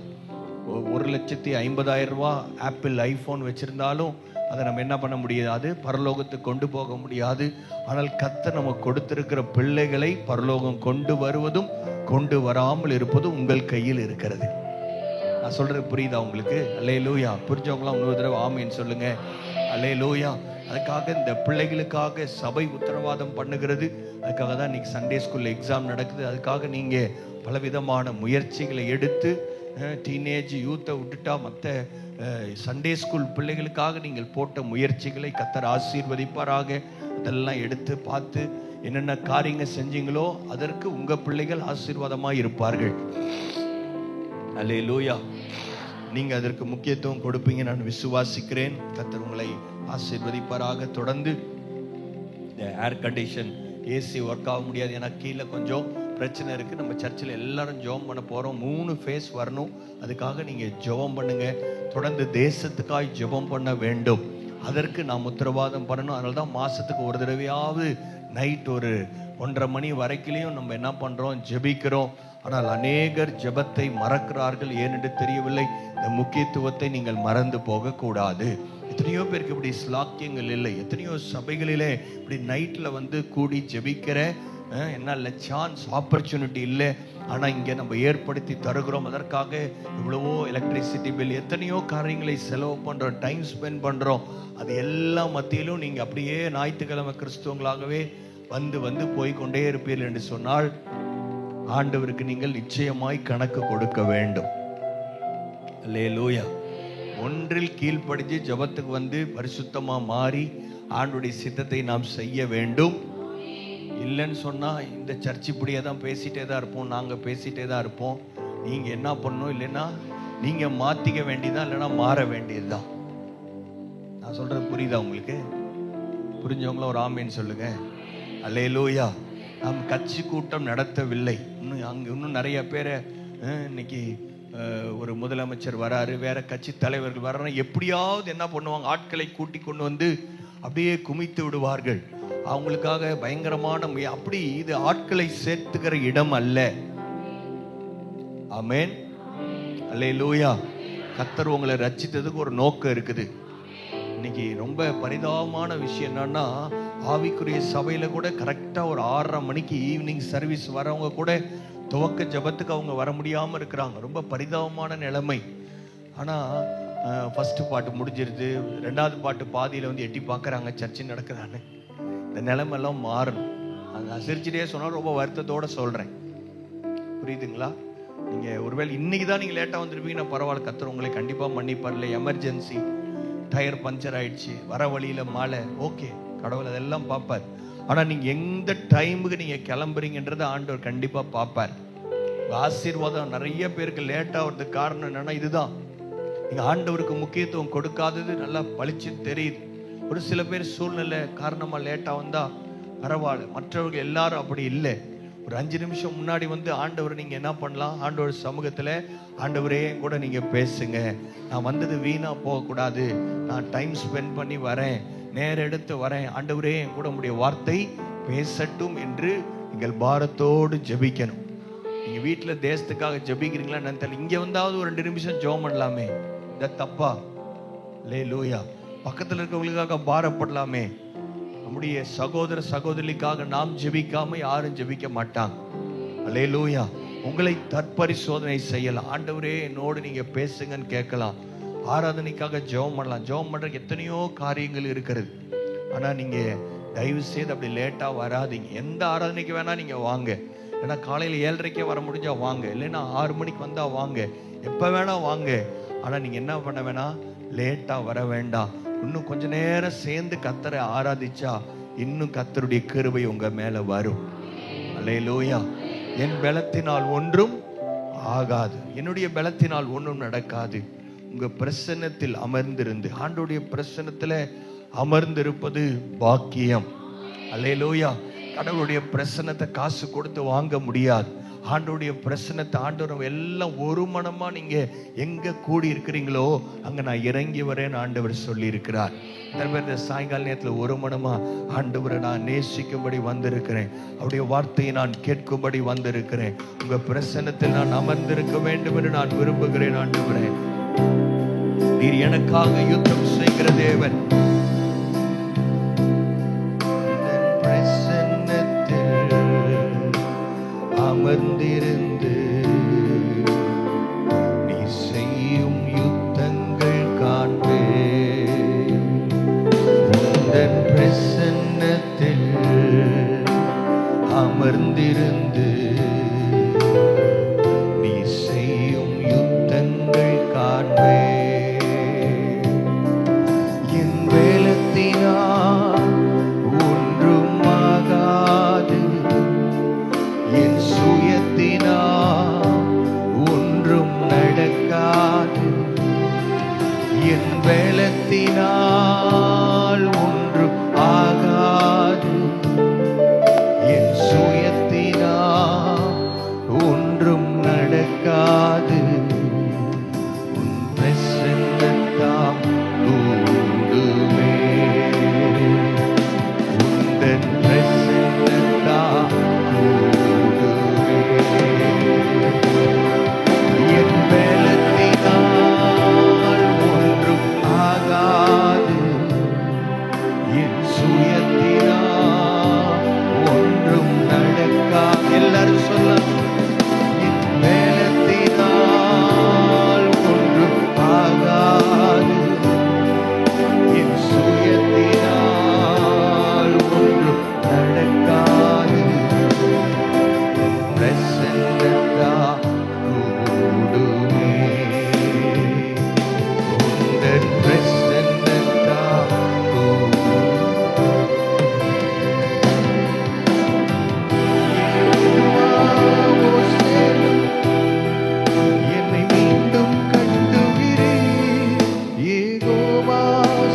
1,50,000 ரூபா ஆப்பிள் ஐஃபோன் வச்சிருந்தாலும் அதை நம்ம என்ன பண்ண முடியாது, பரலோகத்துக்கு கொண்டு போக முடியாது. ஆனால் கர்த்தர் நமக்கு கொடுத்திருக்கிற பிள்ளைகளை பரலோகம் கொண்டு வருவதும் கொண்டு வராமல் இருப்பதும் உங்கள் கையில் இருக்கிறது. நான் சொல்றது புரியுதா உங்களுக்கு? அல்லேலூயா. புரிஞ்சவங்களாம் இன்னொரு தடவை ஆமேன்னு சொல்லுங்க. அல்லேலூயா. அதுக்காக இந்த பிள்ளைகளுக்காக சபை உத்தரவாதம் பண்ணுகிறது. அதுக்காக தான் இன்னைக்கு சண்டே ஸ்கூல்ல எக்ஸாம் நடக்குது. அதுக்காக நீங்க பலவிதமான முயற்சிகளை எடுத்து டீனேஜ் யூத்தை விட்டுட்டா மற்ற சண்டே ஸ்கூல் பிள்ளைகளுக்காக நீங்கள் போட்ட முயற்சிகளை கர்த்தர் ஆசீர்வதிப்பாராக. அதெல்லாம் எடுத்து பார்த்து என்னென்ன காரியங்கள் செஞ்சீங்களோ அதற்கு உங்க பிள்ளைகள் ஆசீர்வாதமாக இருப்பார்கள். அல்லேலூயா. நீங்க அதற்கு முக்கியத்துவம் கொடுப்பீங்க நான் விசுவாசிக்கிறேன். கர்த்தர் உங்களை ஆசீர்வதிப்பாராக. தொடர்ந்து இந்த ஏர் கண்டிஷன் ஏசி ஒர்க் ஆக முடியாது, ஏன்னா கீழே கொஞ்சம் பிரச்சனை இருக்குது. நம்ம சர்ச்சில் எல்லாரும் ஜெபம் பண்ண போகிறோம். 3 ஃபேஸ் வரணும். அதுக்காக நீங்கள் ஜெபம் பண்ணுங்க. தொடர்ந்து தேசத்துக்காய் ஜெபம் பண்ண வேண்டும். அதற்கு நாம் உத்தரவாதம் பண்ணணும். அதனால தான் மாதத்துக்கு ஒரு தடவையாவது நைட் ஒரு 1:30 மணி வரைக்கும் நம்ம என்ன பண்ணுறோம், ஜெபிக்கிறோம். ஆனால் அநேகர் ஜெபத்தை மறக்கிறார்கள். ஏனென்று தெரியவில்லை. இந்த முக்கியத்துவத்தை நீங்கள் மறந்து போகக்கூடாது. எத்தனையோ பேருக்கு இப்படி ஸ்லாக்கியங்கள் இல்லை. எத்தனையோ சபைகளிலே இப்படி நைட்டில் வந்து கூடி ஜெபிக்கிற என்ன இல்லை, சான்ஸ் ஆப்பர்ச்சுனிட்டி இல்லை. ஆனால் இங்கே நம்ம ஏற்படுத்தி தருகிறோம். அதற்காக இவ்வளவோ எலக்ட்ரிசிட்டி பில், எத்தனையோ காரியங்களை செலவு பண்ணுறோம், டைம் ஸ்பெண்ட் பண்ணுறோம். அது எல்லாம் மத்தியிலும் நீங்கள் அப்படியே ஞாயிற்றுக்கிழமை கிறிஸ்துவங்களாகவே வந்து வந்து போய்கொண்டே இருப்பீர்கள் என்று சொன்னால் ஆண்டவருக்கு நீங்கள் நிச்சயமாய் கணக்கு கொடுக்க வேண்டும். அல்லேலூயா. ஒன்றில் கீழ்ப்படிஞ்சு ஜபத்துக்கு வந்து பரிசுத்தமாக மாறி ஆண்டுடைய சித்தத்தை நாம் செய்ய வேண்டும். இல்லைன்னு சொன்னால் இந்த சர்ச் இப்படியே தான் பேசிகிட்டே தான் இருப்போம், நாங்கள் பேசிகிட்டே தான் இருப்போம். நீங்கள் என்ன பண்ணணும், இல்லைன்னா நீங்கள் மாற்றிக்க வேண்டியதான், இல்லைன்னா மாற வேண்டியது தான். நான் சொல்கிறது புரியுதா உங்களுக்கு? புரிஞ்சவங்கள ஒரு ஆமேன்னு சொல்லுங்க. அல்லேலூயா. நாம் கட்சி கூட்டம் நடத்தவில்லை. இன்னும் நிறைய பேரை இன்னைக்கு ஒரு முதலமைச்சர் வராரு, வேற கட்சி தலைவர்கள் வர்றாங்க, எப்படியாவது என்ன பண்ணுவாங்க, ஆட்களை கூட்டி கொண்டு வந்து அப்படியே குமித்து விடுவார்கள். அவங்களுக்காக பயங்கரமான அப்படி இது ஆட்களை சேர்த்துக்கிற இடம் அல்ல. ஆமென். அல்லேலூயா. கர்த்தர் உங்களை ரட்சித்ததுக்கு ஒரு நோக்கம் இருக்குது. இன்னைக்கு ரொம்ப பரிதாபமான விஷயம் என்னன்னா, ஆவிக்குரிய சபையில கூட கரெக்டா ஒரு 6:30 மணிக்கு ஈவினிங் சர்வீஸ் வரவங்க கூட துவக்க ஜபத்துக்கு அவங்க வர முடியாம இருக்கிறாங்க. ரொம்ப பரிதாபமான நிலைமை. ஆனா ஃபர்ஸ்ட் பாட்டு முடிஞ்சிருது, 2வது பாட்டு பாதியில வந்து எட்டி பார்க்கறாங்க சர்ச்சு நடக்குதான்னு. இந்த நிலைமெல்லாம் மாறணும். அது சிரிச்சுட்டே சொன்னால் ரொம்ப வருத்தத்தோட சொல்றேன். புரியுதுங்களா? நீங்க ஒருவேளை இன்னைக்கு தான் நீங்க லேட்டா வந்திருப்பீங்கன்னா பரவாயில்ல, கர்த்தர் உங்களை கண்டிப்பா மன்னிப்பார்ல. எமர்ஜென்சி, டயர் பஞ்சர் ஆயிடுச்சு, வர வழியில மழை, ஓகே, கடவுள் அதெல்லாம் பார்ப்பார். ஆனா நீங்க எந்த டைமுக்கு நீங்க கிளம்புறீங்கன்றதை ஆண்டவர் கண்டிப்பா பார்ப்பார். ஆசீர்வாதம் நிறைய பேருக்கு லேட் ஆகிறதுக்கு காரணம் என்னன்னா இதுதான். நீங்க ஆண்டவருக்கு முக்கியத்துவம் கொடுக்காதது நல்லா பளிச்சு தெரியுது. ஒரு சில பேர் சூழ்நிலை காரணமா லேட்டா வந்தா பரவாயில்ல, மற்றவர்கள் எல்லாரும் அப்படி இல்லை. ஒரு 5 நிமிஷம் முன்னாடி வந்து ஆண்டவர் நீங்க என்ன பண்ணலாம், ஆண்டவர் சமூகத்துல ஆண்டவரே கூட நீங்க பேசுங்க, நான் வந்தது வீணா போகக்கூடாது, நான் டைம் ஸ்பெண்ட் பண்ணி வரேன், நேரம் எடுத்து வரேன், ஆண்டவரே கூட உங்களுடைய வார்த்தை பேசட்டும் என்று நீங்கள் பாரத்தோடு ஜெபிக்கணும். நீங்க வீட்டுல தேசத்துக்காக ஜெபிக்கிறீங்களா என்னன்னு தெரியல, இங்க வந்தாவது ஒரு 2 நிமிஷம் ஜெபம் பண்ணலாமே, இத தப்பா? அல்லேலூயா. பக்கத்துல இருக்கவங்களுக்காக பாரப்படலாமே. நம்முடைய சகோதர சகோதரிக்காக நாம் ஜெபிக்காம யாரும் ஜெபிக்க மாட்டாங்க. அல்லேலூயா. உங்களை தற்பரிசோதனை செய்யலாம். ஆண்டவரே என்னோடு நீங்க பேசுங்கன்னு கேட்கலாம். ஆராதனைக்காக ஜெபம் பண்ணலாம். ஜெபம் பண்றதுக்கு எத்தனையோ காரியங்கள் இருக்கிறது. ஆனா நீங்க தயவு செய்து அப்படி லேட்டா வராதீங்க. எந்த ஆராதனைக்கு வேணா நீங்க வாங்க. ஏன்னா காலையில 7:30 வர முடிஞ்சா வாங்க, இல்லைன்னா 6 மணிக்கு வந்தா வாங்க, எப்ப வேணா வாங்க. ஆனா நீங்க என்ன பண்ண வேணாம், லேட்டா வர வேண்டாம். இன்னும் கொஞ்ச நேரம் சேர்ந்து கர்த்தரை ஆராதிச்சா இன்னும் கர்த்தருடைய கிருபை உங்க மேல வரும். அல்லேலூயா. என் பலத்தினால் ஒன்றும் ஆகாது, என்னுடைய பலத்தினால் ஒன்றும் நடக்காது. உங்க பிரசன்னத்தில் அமர்ந்திருந்து, ஆண்டவருடைய பிரசன்னத்துல அமர்ந்திருப்பது பாக்கியம். அல்லேலூயா. கடவுளுடைய பிரசன்னத்தை காசு கொடுத்து வாங்க முடியாது. ஆண்டவருடைய பிரசன்னத்தை ஆண்டவர் எல்லாம் ஒரு மனமா நீங்க எங்க கூடி இருக்கிறீங்களோ அங்க நான் இறங்கி வரேன்னு ஆண்டவர் சொல்லி இருக்கிறார். இந்த சாயங்கால நேரத்தில் ஒரு மனமா ஆண்டவரை நான் நேசிக்கும்படி வந்திருக்கிறேன், அவருடைய வார்த்தையை நான் கேட்கும்படி வந்திருக்கிறேன், உங்க பிரசன்னத்தில் நான் அமர்ந்திருக்க வேண்டும் என்று நான் விரும்புகிறேன். ஆண்டவரே, நீர் எனக்காக யுத்தம் செய்கிற தேவன். அமர்ந்திருந்து நீ செய்யும் யுத்தங்கள் காண்பே. உந்தன் பிரசன்னத்தில் அமர்ந்திருந்து நீ செய்யும் யுத்தங்கள் காண்பே. என் வேலத்தினால் ஒன்றும் ஆகாது, என் சுயத்தினால் ஒன்றும் நடக்காது, என் பலத்தினால் ஒன்றும் ஆகாது, என் சுயத்தினால் ஒன்றும் நடக்காது. உன் பிரசன்னத்தால் கூடுமே, உந்தன் பிரசன்னத்தால் என் பலத்தினால் ஒன்றும் ஆகாது,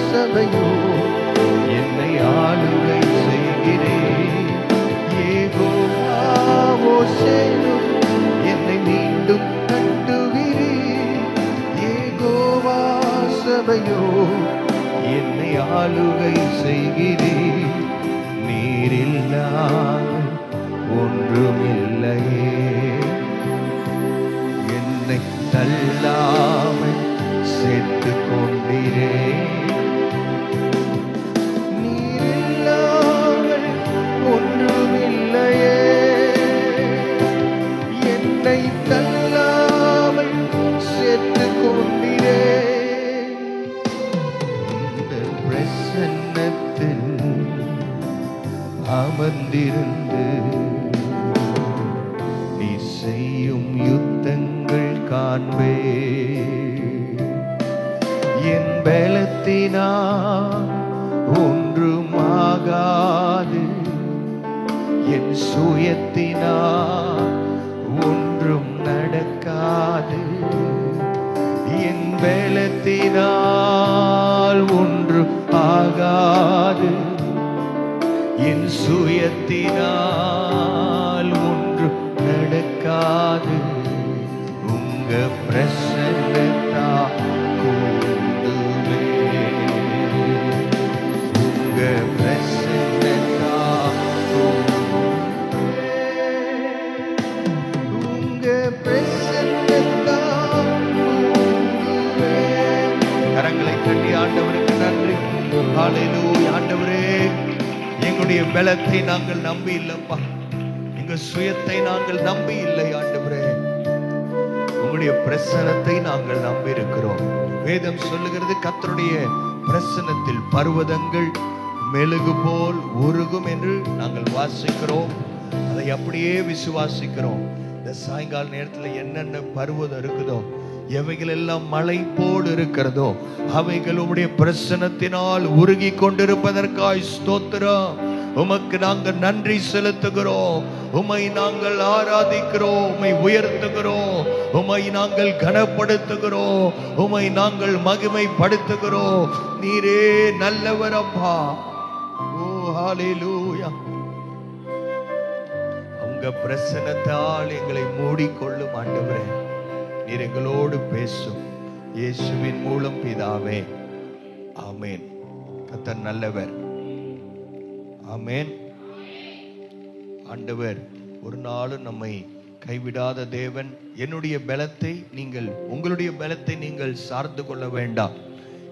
சபையோ என்னை ஆளுகை செய்கிறேன். யெகோவா சேனும் என்னை மீண்டும் கட்டுகிறேன். யெகோவா சபையோ என்னை ஆளுகை செய்கிறேன். நீரில்லாமல் ஒன்றுமில்லையே, என்னை தள்ளாமல் சேர்த்து கொண்டிரே. நீரில்லாமல் ஒன்றுமில்லையே, என்னை தள்ளாமல் சேர்த்து கொண்டிரே. இந்த பிரசன்னத்தில் அமர்ந்திருந்து நீ செய்யும் யுத்தங்கள் காண்பே. என் பலத்தினால் ஒன்றுமாகாது, என் சுயத்தினால் ஒன்றும் நடக்காது. என் பலத்தினால் ஒன்று ஆகாது, என் சுயத்தினால் ஒன்று நடக்காது. உங்க பிரசன்னத்தா கூடுவே, உங்க பிரசன்னத்தா கூடுவே, உங்க பிரசன்னத்தா கூடுவே. கரங்களை தட்டி ஆண்டவருக்கு நன்றி. ஹல்லேலூயா. ஆண்டவரே, எங்களுடைய பலத்தை நாங்கள் நம்பி இல்லப்பா, எங்க சுயத்தை நாங்கள் நம்பி இல்லை ஆண்டவரே, உங்களுடைய பிரசன்னத்தை நாங்கள் நம்பி இருக்கிறோம். வேதம் சொல்லுகிறது, கர்த்தருடைய பிரசன்னத்தில் பர்வதங்கள் மெழுகு போல் உருகும் என்று நாங்கள் வாசிக்கிறோம். அதை அப்படியே விசுவாசிக்கிறோம். இந்த சாயங்கால நேரத்தில் என்னென்ன பர்வதம் இருக்குதோ, எவைகள் எல்லாம் மலை போல் இருக்கிறதோ, அவைகள் உம்முடைய பிரசன்னத்தினால் உருகி கொண்டிருப்பதற்காய் ஸ்தோத்திரம். உமக்கு நாங்கள் நன்றி செலுத்துகிறோம். உம்மை நாங்கள் ஆராதிக்கிறோம், உம்மை உயர்த்துகிறோம், உம்மை நாங்கள் கனப்படுத்துகிறோம், உம்மை நாங்கள் மகிமைப்படுத்துகிறோம். நீரே நல்லவர் அப்பா. ஓ ஹல்லேலூயா. உங்க பிரசன்னத்தால் எங்களை மூடிக்கொள்ளும் ஆண்டவரே. நீர் எங்களோடு பேசும். இயேசுவின் மூலம் பிதாவே, ஆமென். கர்த்தர் நல்லவர். ஆமென். ஆண்டவர் ஒரு நாளும் நம்மை கைவிடாத தேவன். என்னுடைய பலத்தை நீங்கள், உங்களுடைய பலத்தை நீங்கள் சார்ந்து கொள்ள வேண்டாம்.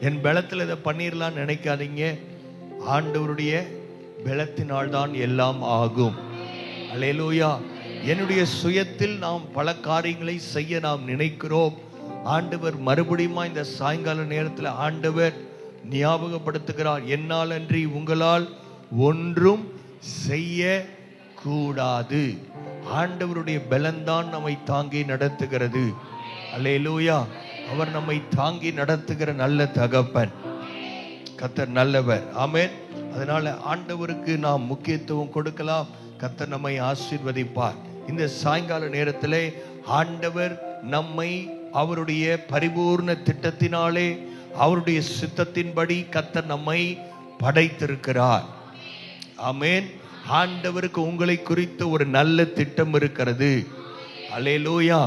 என் பலத்தில் இதை பண்ணிடலாம் நினைக்காதீங்க. ஆண்டவருடைய பலத்தினால் தான் எல்லாம் ஆகும். அல்லேலூயா. என்னுடைய சுயத்தில் நாம் பல காரியங்களை செய்ய நாம் நினைக்கிறோம். ஆண்டவர் மறுபடியும் இந்த சாயங்கால நேரத்தில் ஆண்டவர் ஞாபகப்படுத்துகிறார், என்னால் அன்றி உங்களால் ஒன்றும் செய்ய கூடாது. ஆண்டவருடைய பலன்தான் நம்மை தாங்கி நடத்துகிறது. அல்லேலூயா. அவர் நம்மை தாங்கி நடத்துகிற நல்ல தகப்பன். கர்த்தர் நல்லவர். ஆமென். அதனால ஆண்டவருக்கு நாம் முக்கியத்துவம் கொடுக்கலாம். கர்த்தர் நம்மை ஆசீர்வதிப்பார். இந்த சாயங்கால நேரத்திலே ஆண்டவர் நம்மை அவருடைய பரிபூர்ண திட்டத்தினாலே, அவருடைய சித்தத்தின்படி கர்த்தர் நம்மை படைத்திருக்கிறார். ஆமென். ஆண்டவருக்கு உங்களை குறித்து ஒரு நல்ல திட்டம் இருக்கிறது. அல்லேலூயா.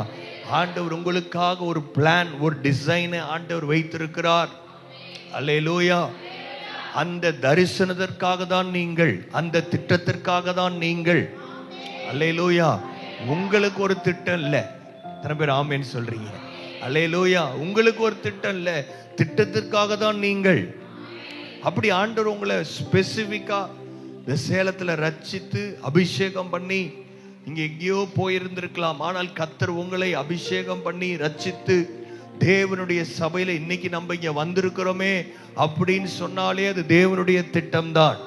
ஆண்டவர் உங்களுக்காக ஒரு பிளான், ஒரு டிசைனை ஆண்டவர் வைத்திருக்கிறார். அல்லேலூயா. அந்த தரிசனத்திற்காக தான் நீங்கள், அந்த திட்டத்திற்காக தான் நீங்கள். அல்லேலூயா. உங்களுக்கு ஒரு திட்டம் இல்லை. எத்தனை பேர் ஆமென் சொல்றீங்க? அல்லேலூயா. உங்களுக்கு ஒரு திட்டம் இல்லை, திட்டத்திற்காக தான் நீங்கள். அப்படி ஆண்டவர் உங்களை ஸ்பெசிஃபிக்கா இந்த சேலத்துல ரட்சித்து அபிஷேகம் பண்ணி, இங்க எங்கேயோ போயிருந்திருக்கலாம், ஆனால் கர்த்தர் உங்களை அபிஷேகம் பண்ணி ரட்சித்து தேவனுடைய சபையில இன்னைக்கு நம்ம இங்க வந்திருக்கிறோமே அப்படின்னு சொன்னாலே அது தேவனுடைய திட்டம்தான்.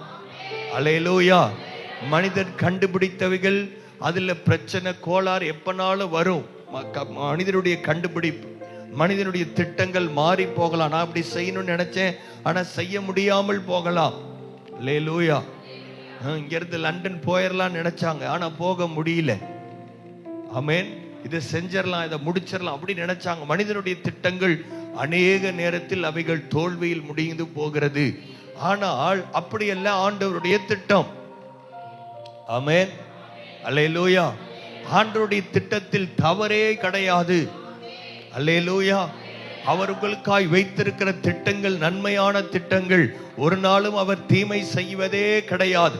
அல்லேலூயா. மனிதன் கண்டுபிடித்தவைகள், அதுல பிரச்சனை கோளாறு எப்பனாலும் வரும். மனிதனுடைய கண்டுபிடிப்பு, மனிதனுடைய திட்டங்கள் மாறி போகலாம். நான் அப்படி செய்யணும்னு நினைச்சேன், ஆனா செய்ய முடியாமல் போகலாம். அல்லேலூயா. இங்க இருந்து லண்டன் போயிடலாம் நினைச்சாங்க, ஆனா போக முடியல. ஆமென். இதை செஞ்சிடலாம், இதை முடிச்சிடலாம் அப்படி நினைச்சாங்க. மனிதனுடைய திட்டங்கள் அநேக நேரத்தில் அவைகள் தோல்வியில் முடிந்து போகிறது. ஆனால் அப்படியல்ல ஆண்டவருடைய திட்டம். ஆமென், அல்லேலூயா. ஆண்டவருடைய திட்டத்தில் தவறே கிடையாது. அல்லேலூயா. அவர் உங்களுக்காய் வைத்திருக்கிற திட்டங்கள் நன்மையான திட்டங்கள். ஒரு நாளும் அவர் தீமை செய்வதே கிடையாது.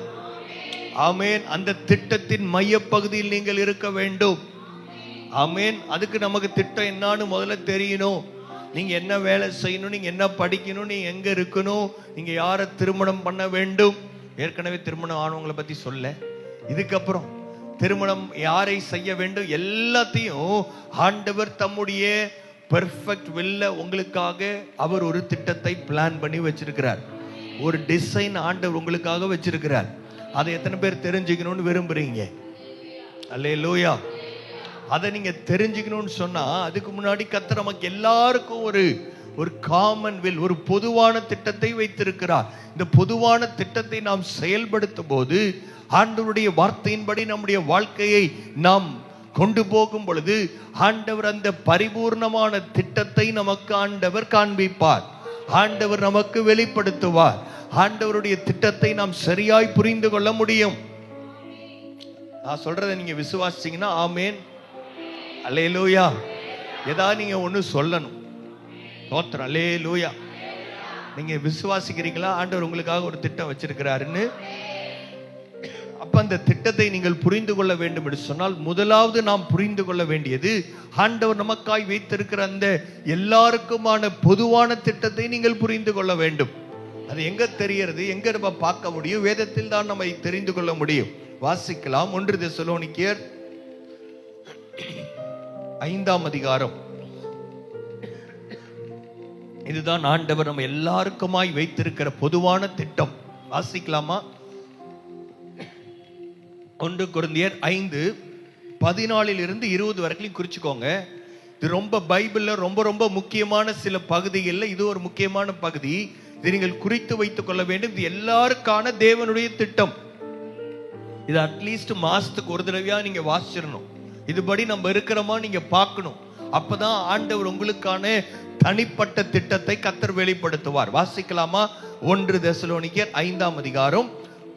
ஆமென். அந்த திட்டத்தின் மையப்பகுதியில் நீங்கள் இருக்க வேண்டும். ஆமென். அதுக்கு நமக்கு திட்டம் என்னன்னு முதல்ல தெரியணும். நீங்க என்ன வேலை செய்யணும், நீங்க என்ன படிக்கணும், நீங்க எங்க இருக்கணும், நீங்க யாரை திருமணம் பண்ண வேண்டும். ஏற்கனவே திருமணம் ஆனவங்களை பத்தி சொல்ல, இதுக்கப்புறம் திருமணம் யாரை செய்ய வேண்டும், எல்லாத்தையும் ஆண்டவர் தம்முடைய பெர்ஃபெக்ட் வில்ல உங்களுக்காக அவர் ஒரு திட்டத்தை பிளான் பண்ணி வச்சிருக்கிறார். ஒரு டிசைன் ஆண்டவர் உங்களுக்காக வச்சிருக்கிறார். அதை எத்தனை பேர் தெரிஞ்சுக்கணும்னு விரும்புறீங்க? அல்லேலூயா. அதை நீங்க தெரிஞ்சுக்கணும்னு சொன்னா அதுக்கு முன்னாடி கர்த்தர் நமக்கு எல்லாருக்கும் ஒரு காமன் வில், ஒரு பொதுவான திட்டத்தை வைத்திருக்கிறார். இந்த பொதுவான திட்டத்தை நாம் செயல்படுத்தும் போது ஆண்டவருடைய வார்த்தையின்படி நம்முடைய வாழ்க்கையை நாம் கொண்டு போகும் பொழுது ஆண்டவர் அந்த பரிபூர்ணமான திட்டத்தை நமக்கு ஆண்டவர் காண்பிப்பார். ஆண்டவர் நமக்கு வெளிப்படுத்துவார். ஆண்டவருடைய திட்டத்தை நாம் சரியாய் புரிந்து கொள்ள முடியும். நான் சொல்றதை நீங்க விசுவாசிச்சீங்கன்னா ஆமேன், அல்லேலூயா. ஏதாவது நீங்க ஒண்ணு சொல்லணும். தோத்திரம், அல்லேலூயா. நீங்க விசுவாசிக்கிறீங்களா ஆண்டவர் உங்களுக்காக ஒரு திட்டம் வச்சிருக்கிறாருன்னு? அப்ப அந்த திட்டத்தை நீங்கள் புரிந்து கொள்ள வேண்டும் என்று சொன்னால் முதலாவது நாம் புரிந்து கொள்ள வேண்டியது ஆண்டவர் நமக்காய் வைத்திருக்கிற அந்த எல்லாருக்குமான பொதுவான திட்டத்தை நீங்கள் புரிந்து கொள்ள வேண்டும். அது எங்க தெரியறது, எங்க நம்ம பார்க்க முடியும்? வேதத்தில் தான் நம்ம தெரிந்து கொள்ள முடியும். வாசிக்கலாம். 1 தெசலோனிக்கேயர் 5ஆம் அதிகாரம். இதுதான் ஆண்டவர் நம்ம எல்லாருக்குமாய் வைத்திருக்கிற பொதுவான திட்டம். வாசிக்கலாமா? 1 கொரிந்தியர் 5:14 20 வரைக்கும் குறிச்சுக்கோங்க. இது ரொம்ப பைபிள்ல ரொம்ப ரொம்ப முக்கியமான சில பகுதிகளில் இது ஒரு முக்கியமான பகுதி. இதை நீங்கள் குறித்து வைத்துக் கொள்ள வேண்டும். இது எல்லாருக்கான தேவனுடைய திட்டம். இது அட்லீஸ்ட் மாசத்துக்கு ஒரு தடவையா நீங்க வாசிச்சிடணும். இதுபடி நம்ம இருக்கிறோமா நீங்க பார்க்கணும். அப்பதான் ஆண்டவர் உங்களுக்கான தனிப்பட்ட திட்டத்தை கர்த்தர் வெளிப்படுத்துவார். வாசிக்கலாமா? 1 தெசலோனிக்கேயர் 5ஆம் அதிகாரம்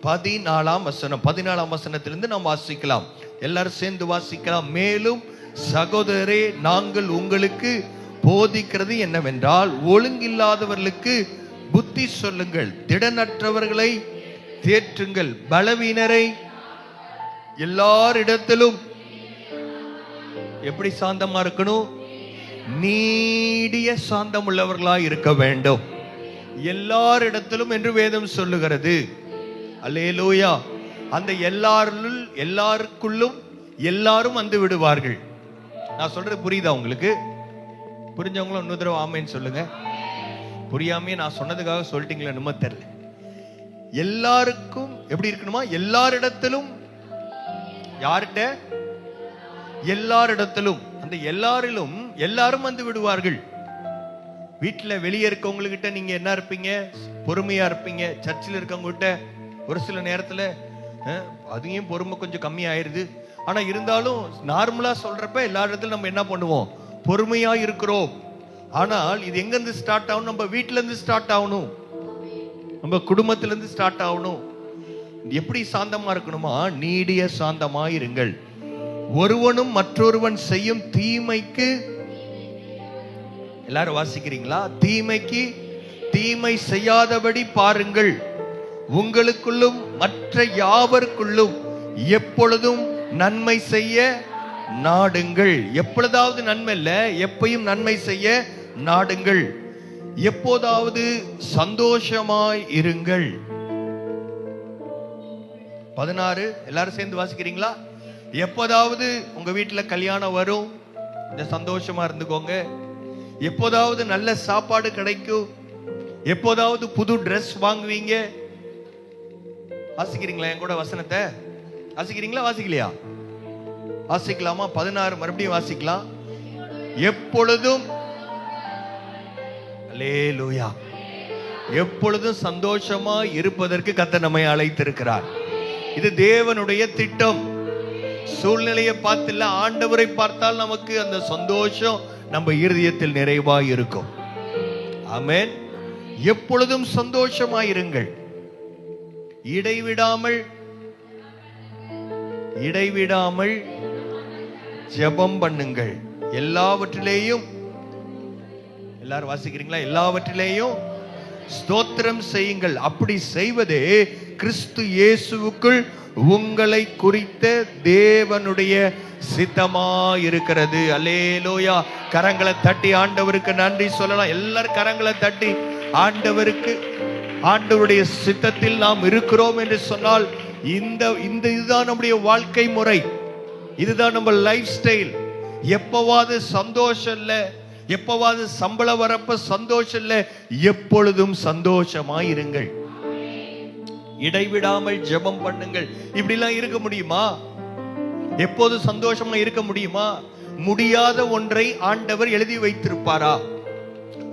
14ஆம் வசனம். 14ஆம் வசனத்திலிருந்து நாம் வாசிக்கலாம். எல்லாரும் சேர்ந்து வாசிக்கலாம். மேலும் சகோதரரே, நாங்கள் உங்களுக்கு போதிக்கிறது என்னவென்றால் ஒழுங்கில்லாதவர்களுக்கு புத்தி சொல்லுங்கள், திடனற்றவர்களை தேற்றுங்கள், பலவீனரை எல்லாரிடத்திலும் எப்படி சாந்தமா இருக்கணும்? நீடிய சாந்தம் உள்ளவர்களாய் இருக்க வேண்டும். எல்லாரிடத்திலும் என்று வேதம் சொல்லுகிறது. அல்லேலூயா. அந்த எல்லாருக்குள்ளும் எல்லாரும் வந்து விடுவார்கள். நான் சொல்றது புரியுதா உங்களுக்கு? புரிஞ்சவங்களும் இன்னொரு தடவை ஆமேன்னு சொல்லுங்க. புரியாமே நான் சொன்னதுக்காக சொல்லிட்டீங்களா என்னமோ தெரியல. எல்லாருக்கும் எப்படி இருக்கணுமா? எல்லாரிடத்திலும். யார்கிட்ட? எல்லாரிடத்திலும். அந்த எல்லாரிலும் எல்லாரும் வந்து விடுவார்கள். வீட்டுல வெளியே இருக்கவங்ககிட்ட நீங்க என்ன இருப்பீங்க? பொறுமையா இருப்பீங்க. சர்ச்சில் இருக்கவங்க கிட்ட ஒரு சில நேரத்துல அதையும் பொறுமை கொஞ்சம் கம்மி ஆயிருது. ஆனா இருந்தாலும் நார்மலா சொல்றப்ப எல்லா இடத்துல நம்ம என்ன பண்ணுவோம்? பொறுமையா இருக்கிறோம். ஆனால் இது எங்க இருந்து ஸ்டார்ட் ஆகணும்? நம்ம வீட்டுல இருந்து ஸ்டார்ட் ஆகணும். நம்ம குடும்பத்துல இருந்து ஸ்டார்ட் ஆகணும். எப்படி சாந்தமா இருக்கணுமா? நீடிய சாந்தமா இருங்கள். ஒருவனும் மற்றொருவன் செய்யும் தீமைக்கு, எல்லாரும் வாசிக்கிறீங்களா? தீமைக்கு தீமை செய்யாதபடி பாருங்கள். உங்களுக்குள்ளும் மற்ற யாவருக்குள்ளும் எப்பொழுதும் நன்மை செய்ய நாடுங்கள். எப்பொழுதாவது நன்மை இல்ல, எப்பயும் நன்மை செய்ய நாடுங்கள். எப்போதாவது சந்தோஷமாய் இருங்கள். 16 எல்லாரும் சேர்ந்து வாசிக்கிறீங்களா? எப்போதாவது உங்க வீட்டுல கல்யாணம் வரும், இந்த சந்தோஷமா இருந்துக்கோங்க. எப்போதாவது நல்ல சாப்பாடு கிடைக்கும், எப்போதாவது புது ட்ரெஸ் வாங்குவீங்க. வாசிக்கிறீங்களா? என் கூட வசனத்தை வாசிக்கிறீங்களா? வாசிக்கலையா? வாசிக்கலாமா? 16 மறுபடியும் வாசிக்கலாம். எப்பொழுதும், அல்லேலூயா, எப்பொழுதும் சந்தோஷமா இருப்பதற்கு கர்த்தர் நம்மை அழைத்திருக்கிறார். இது தேவனுடைய திட்டம். சூழ்நிலையை பார்த்து இல்ல, ஆண்டவரை பார்த்தால் நமக்கு அந்த சந்தோஷம் நம்ம இருதயத்தில் நிறைவாய் இருக்கும். ஆமென். எப்பொழுதும் சந்தோஷமாயிருங்கள். இடைவிடாமல் ஜெபம் பண்ணுங்கள். எல்லாவற்றிலேயும், எல்லாரும் வாசிக்கிறீங்களா? எல்லாவற்றிலேயும் ஸ்தோத்திரம் செய்யுங்கள். அப்படி செய்வதே கிறிஸ்து இயேசுவுக்குள் உங்களை குறித்த தேவனுடைய சித்தமா இருக்கிறது. அல்லேலூயா. கரங்களை தட்டி ஆண்டவருக்கு நன்றி சொல்லலாம். எல்லாரும் கரங்களை தட்டி ஆண்டவருக்கு, ஆண்டவருடைய சித்தத்தில் நாம் இருக்கிறோம் என்று சொன்னால் இதுதான் நம்முடைய வாழ்க்கை முறை, இதுதான் நம்ம லைஃப் ஸ்டைல். எப்பவாவது சந்தோஷம் இல்ல, எப்பவாவது சம்பளம் வரப்ப சந்தோஷம் இல்ல, எப்பொழுதும் சந்தோஷமாயிருங்கள். இடைவிடாமல் ஜெபம் பண்ணுங்கள். இப்படிலாம் இருக்க முடியுமா? எப்போது சந்தோஷமா இருக்க முடியுமா? முடியாத ஒன்றை ஆண்டவர் எழுதி வைத்திருப்பாரா?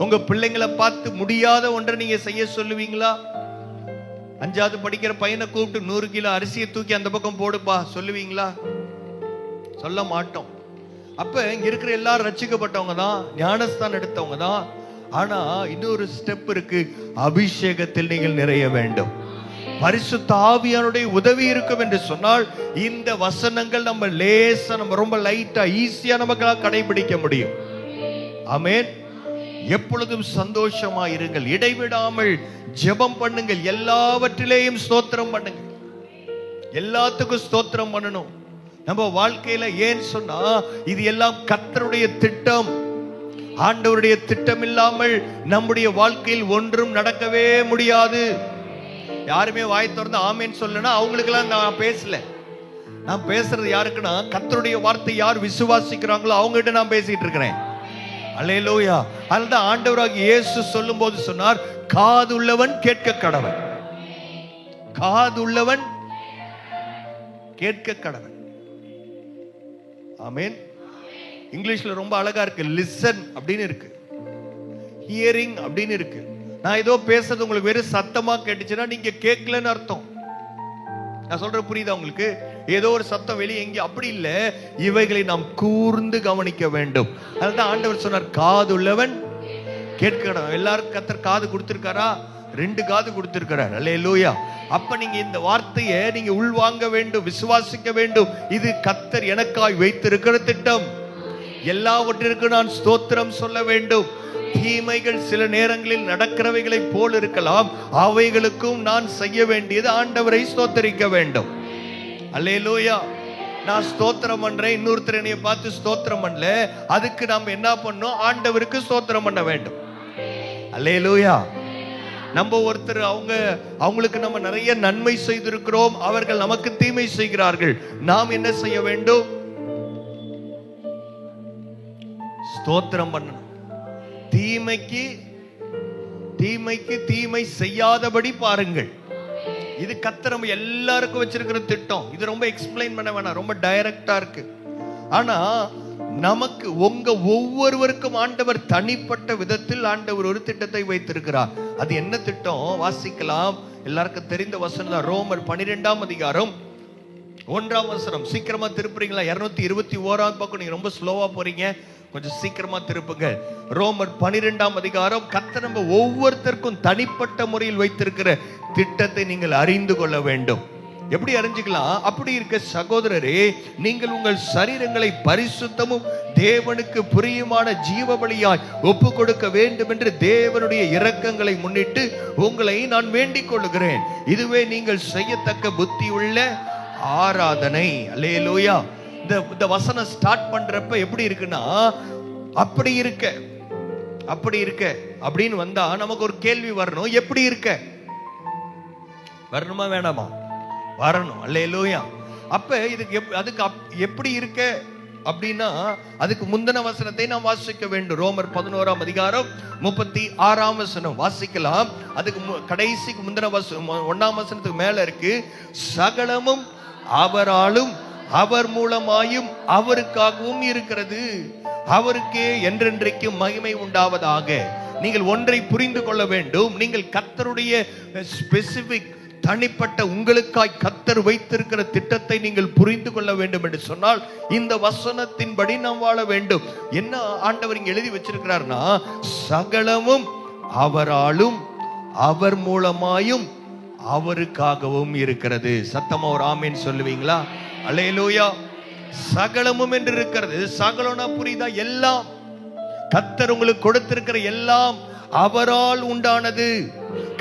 உங்க பிள்ளைங்களை பார்த்து முடியாத ஒன்றை நீங்க செய்ய சொல்லுவீங்களா? 5வது படிக்கிற பையனை கூப்பிட்டு 100 கிலோ அரிசியை தூக்கி அந்த பக்கம் போடுப்பா சொல்லுவீங்களா? சொல்ல மாட்டோம். அப்ப இங்க இருக்கிற எல்லாரும் ரட்சிக்கப்பட்டவங்க தான், ஞானஸ்தானம் எடுத்தவங்க தான். ஆனா இன்னொரு ஸ்டெப் இருக்கு. அபிஷேகத்தில் நீங்கள் நிறைய வேண்டும். பரிசுத்த ஆவியானுடைய உதவி இருக்கும் என்று சொன்னால் இந்த வசனங்கள் நம்ம லேசா, நம்ம ரொம்ப லைட்டா, ஈஸியா நமக்கு கடைபிடிக்க முடியும். ஆமென். எப்பொழுதும் சந்தோஷமா இருங்கள். இடைவிடாமல் ஜெபம் பண்ணுங்கள். எல்லாவற்றிலேயும் ஸ்தோத்திரம் பண்ணுங்க. எல்லாத்துக்கும் ஸ்தோத்திரம் பண்ணணும் நம்ம வாழ்க்கையில. ஏன் சொன்னா இது எல்லாம் கர்த்தருடைய திட்டம். ஆண்டவருடைய திட்டம் இல்லாமல் நம்முடைய வாழ்க்கையில் ஒன்றும் நடக்கவே முடியாது. யாருமே வாய் திறந்து ஆமேன்னு சொல்லனா அவங்களுக்கெல்லாம் நான் பேசல. நான் பேசுறது யாருக்குன்னா, கர்த்தருடைய வார்த்தை யார் விசுவாசிக்கிறாங்களோ அவங்ககிட்ட நான் பேசிட்டு இருக்கிறேன். அல்லேலூயா. அதுதான் ஆண்டவராகிய இயேசு சொல்லும்போது சொன்னார், காதுள்ளவன் கேட்க கடவன். காதுள்ளவன் கேட்க கடவன். ஆமென். இங்கிலீஷ்ல ரொம்ப அழகா இருக்கு. லிசன் அப்படின்னு இருக்கு, ஹியரிங் அப்படின்னு இருக்கு. நான் ஏதோ பேசுறது உங்களுக்கு வெறும் சத்தமா கேட்டுச்சுன்னா நீங்க கேட்கலன்னு அர்த்தம். நான் சொல்ற புரியுதா உங்களுக்கு? ஏதோ ஒரு சத்தம் வெளியே எங்க, அப்படி இல்ல. இவைகளை நாம் கூர்ந்து கவனிக்க வேண்டும். அதுதான் ஆண்டவர் சொன்னார், காதுள்ளவன் கேட்கணும். எல்லாரும் கர்த்தர் காது கொடுத்திருக்காரா? 2 காது கொடுத்திருக்கிறார். அல்லேலூயா. அப்ப நீங்க இந்த வார்த்தையை நீங்க உள்வாங்க வேண்டும், விசுவாசிக்க வேண்டும். இது கர்த்தர் எனக்காய் வைத்திருக்கிற திட்டம். எல்லாவற்றிற்கும் நான் ஸ்தோத்திரம் சொல்ல வேண்டும். தீமைகள் சில நேரங்களில் நடக்கிறவைகளை போல் இருக்கலாம், அவைகளுக்கும் நான் செய்ய வேண்டியது ஆண்டவரை ஸ்தோத்தரிக்க வேண்டும். அல்லேலூயா. நான் ஸ்தோத்திரம் பண்றேன், இன்னொருத்தர் என்னைய பார்த்து ஸ்தோத்திரம் பண்ணல, அதுக்கு நாம் என்ன பண்ணோம்? ஆண்டவருக்கு ஸ்தோத்திரம் பண்ண வேண்டும். அல்லேலூயா. நம்ம ஒருத்தர் அவங்களுக்கு நம்ம நிறைய நன்மை செய்திருக்கிறோம், அவர்கள் நமக்கு தீமை செய்கிறார்கள். நாம் என்ன செய்ய வேண்டும்? ஸ்தோத்திரம் பண்ணணும். தீமைக்கு தீமை செய்யாதபடி பாருங்கள். இது கர்த்தர் நம்ம எல்லாருக்கும் வச்சிருக்கிற திட்டம். இது ரொம்ப எக்ஸ்பிளைன் பண்ண வேணாம், ரொம்ப டைரக்டா இருக்கு. ஆனா நமக்கு, உங்க ஒவ்வொருவருக்கும் ஆண்டவர் தனிப்பட்ட விதத்தில் ஆண்டவர் ஒரு திட்டத்தை வைத்திருக்கிறார். அது என்ன திட்டம்? வாசிக்கலாம். எல்லாருக்கும் தெரிந்த வசனம் தான். ரோமர் 12ஆம் அதிகாரம் 1ஆம் வசனம். சீக்கிரமா திருப்புறீங்களா? 221ஆம் பக்கம். நீங்க ரொம்ப ஸ்லோவா போறீங்க, கொஞ்சம் சீக்கிரமா திருப்புங்க. ரோமர் 12ஆம் அதிகாரம். கர்த்தர் நம்ம ஒவ்வொருத்தருக்கும் தனிப்பட்ட முறையில் வைத்திருக்கிற திட்டத்தை நீங்கள் அறிந்து கொள்ள வேண்டும். எப்படி அறிஞ்சுக்கலாம்? அப்படி இருக்க சகோதரரே, நீங்கள் உங்கள் சரீரங்களை பரிசுத்தமும் தேவனுக்கு பிரியமான ஜீவ பலியாய் ஒப்பு கொடுக்க வேண்டும் என்று தேவனுடைய இரக்கங்களை முன்னிட்டு உங்களை நான் வேண்டிக் கொள்கிறேன். இதுவே நீங்கள் செய்யத்தக்க புத்தி உள்ள ஆராதனை. அல்லேலூயா. இந்த வசனம் ஸ்டார்ட் பண்றப்ப எப்படி இருக்குன்னா, அப்படி இருக்க அப்படின்னு வந்தா நமக்கு ஒரு கேள்வி வரணும். எப்படி இருக்க? வரணுமா வேணாமா? வரணும். அல்லேலூயா. அப்ப அதுக்கு எப்படி இருக்க அப்படின்னா, அதுக்கு முந்தின வசனத்தை நாம் வாசிக்க வேண்டும். ரோமர் 11ஆம் அதிகாரம் 36ஆம் வசனம் வாசிக்கலாம். அதுக்கு கடைசிக்கு முந்தின வசனம் 1ஆம் வசனத்துக்கு மேல இருக்கு. சகலமும் அவராலும் அவர் மூலமாயும் அவருக்காகவும் இருக்கிறது, அவருக்கே என்றென்றைக்கும் மகிமை உண்டாவதாக. நீங்கள் ஒன்றை புரிந்து கொள்ள வேண்டும். நீங்கள் கர்த்தருடைய ஸ்பெசிபிக், தனிப்பட்ட, உங்களுக்காய் கர்த்தர் வைத்திருக்கிற திட்டத்தை நீங்கள் புரிந்து கொள்ள வேண்டும் என்று சொன்னால் இந்த வசனத்தின்படி நாம் வாழ வேண்டும். என்ன ஆண்டவர் இங்க எழுதி வச்சிருக்கிறார்னா, சகலமும் அவராலும் அவர் மூலமாயும் அவருக்காகவும் இருக்கிறது. சத்தமா ஒரு ஆமேன் சொல்லுவீங்களா? அல்லேலூயா. சகலமும் என்று இருக்கிறது. சகலம்னா புரியுதா? எல்லாம். கர்த்தர் உங்களுக்கு கொடுத்திருக்கிற எல்லாம் அவரால் உண்டானது.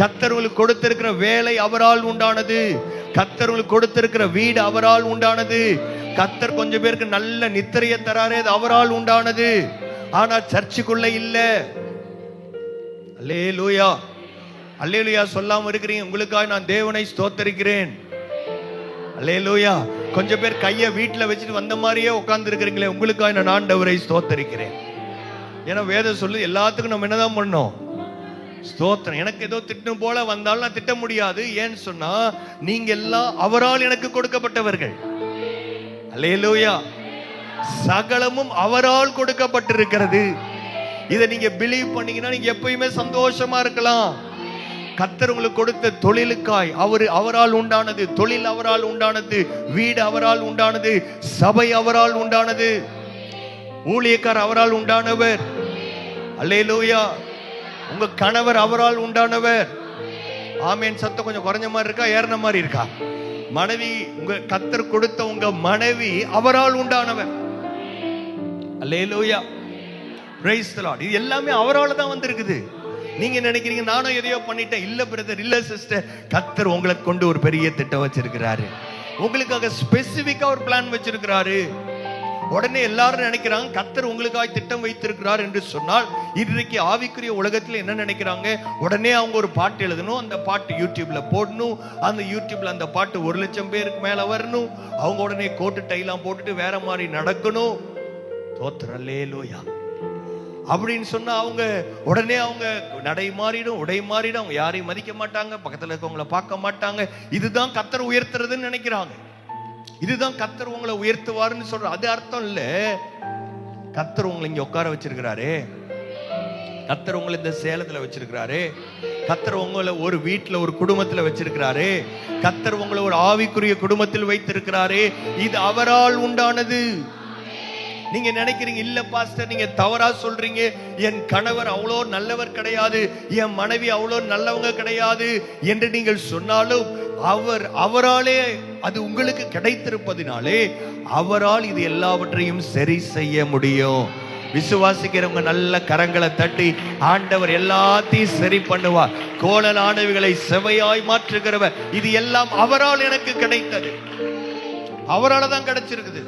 கர்த்தர் உங்களுக்கு கொடுத்திருக்கிற வேலை அவரால் உண்டானது. கர்த்தர் உங்களுக்கு கொடுத்திருக்கிற வீடு அவரால் உண்டானது. கர்த்தர் கொஞ்சம் பேருக்கு நல்ல நித்திரையை தராரே, அது அவரால் உண்டானது. ஆனா சர்ச்சுக்குள்ள இல்ல. அல்லேலூயா. அல்லேலூயா சொல்லாம இருக்கிறீங்க. உங்களுக்காக நான் தேவனை ஸ்தோத்தரிக்கிறேன். அல்லேலூயா. கொஞ்சம் பேர் கையை வீட்டுல வச்சுட்டு வந்த மாதிரியே உட்கார்ந்து இருக்கிறீங்களே, உங்களுக்காக நான் ஆண்டவரை ஸ்தோத்தரிக்கிறேன். ஏன்னா வேதம் சொல்லு எல்லாத்துக்கும் நம்ம என்னதான் பண்ணோம்? ஸ்தோத்திரம். எனக்கு ஏதோ திட்டம் போல வந்தாலும் நான் திட்ட முடியாது. ஏன்னு சொன்னா நீங்க எல்லாம் அவரால் எனக்கு கொடுக்கப்பட்டவர்கள். அல்லேலூயா. சகலமும் அவரால் கொடுக்கப்பட்டிருக்கிறது. இதை நீங்க பிலீவ் பண்ணீங்கன்னா நீங்க எப்பயுமே சந்தோஷமா இருக்கலாம். கர்த்தர் உங்களுக்கு கொடுத்த தொழிலுக்காய் அவரால் உண்டானது. தொழில் அவரால் உண்டானது. வீடு அவரால் உண்டானது. சபை அவரால் உண்டானது. ஊழியக்காரர் அவரால் உண்டானவர். அல்லேலூயா. உங்க கணவர் அவரால் உண்டானவர். ஆமேன். சத்தம் கொஞ்சம் குறைஞ்ச மாதிரி இருக்கா, ஏறின மாதிரி இருக்கா? மனைவி, உங்க கர்த்தர் கொடுத்த உங்க மனைவி அவரால் உண்டானவர். அல்லேலூயா. Praise the Lord. இது எல்லாமே அவரால் தான் வந்திருக்குது. நீங்க நினைக்கிறீங்க நானும் எதையோ பண்ணிட்டேன். இல்ல பிரதர், இல்ல சிஸ்டர். கர்த்தர் உங்களை கொண்டு ஒரு பெரிய திட்டம் வச்சிருக்கிறாரு. உங்களுக்காக ஸ்பெசிபிக்கா ஒரு பிளான் வச்சிருக்கிறாரு. உடனே எல்லாரும் நினைக்கிறாங்க கர்த்தர் உங்களுக்காக திட்டம் வைத்திருக்கிறார் என்று சொன்னால், இன்றைக்கு ஆவிக்குரிய உலகத்துல என்ன நினைக்கிறாங்க? உடனே அவங்க ஒரு பாட்டு எழுதணும், அந்த பாட்டு யூடியூப்ல போடணும், அந்த யூடியூப்ல அந்த பாட்டு 1,00,000 பேருக்கு மேல வரணும், அவங்க உடனே கோட்டு டைலாம் போட்டுட்டு வேற மாதிரி நடக்கணும். தோத்திரம். அல்லேலூயா. அப்படின்னு சொன்னா அவங்க உடனே அவங்க நடை மாறிடும், உடை மாறிடும், அவங்க யாரையும் மதிக்க மாட்டாங்க, பக்கத்துல இருக்கவங்கள பார்க்க மாட்டாங்க. இதுதான் கர்த்தர் உயர்த்துறதுன்னு நினைக்கிறாங்க. இதுதான் கர்த்தர் உங்களை உயர்த்துவாருன்னு சொல்ற. அது அர்த்தம் இல்ல. கர்த்தர் உங்களை இங்க உட்கார வச்சிருக்கிறாரு. கர்த்தர் உங்களை இந்த சேலத்துல வச்சிருக்கிறாரு. கர்த்தர் உங்களை ஒரு வீட்டுல ஒரு குடும்பத்துல வச்சிருக்கிறாரு. கர்த்தர் உங்களை ஒரு ஆவிக்குரிய குடும்பத்தில் வைத்திருக்கிறாரு. இது அவரால் உண்டானது. நீங்க நினைக்கிறீங்க இல்ல பாஸ்டர், நீங்க தவறா சொல்றீங்க, என் கணவர் அவ்வளோ நல்லவர் கிடையாது, என் மனைவி அவ்வளோ நல்லவங்க கிடையாது என்று நீங்கள் சொன்னாலும் அவராலே அது உங்களுக்கு கிடைத்திருப்பதினாலே அவரால் இது எல்லாவற்றையும் சரி செய்ய முடியும். விசுவாசிக்கிறவங்க நல்ல கரங்களை தட்டி ஆண்டவர் எல்லாத்தையும் சரி பண்ணுவார். கோணலானவைகளை செவையாய் மாற்றுகிறவர். இது எல்லாம் அவரால் எனக்கு கிடைத்தது. அவரால் தான் கிடைச்சிருக்குது.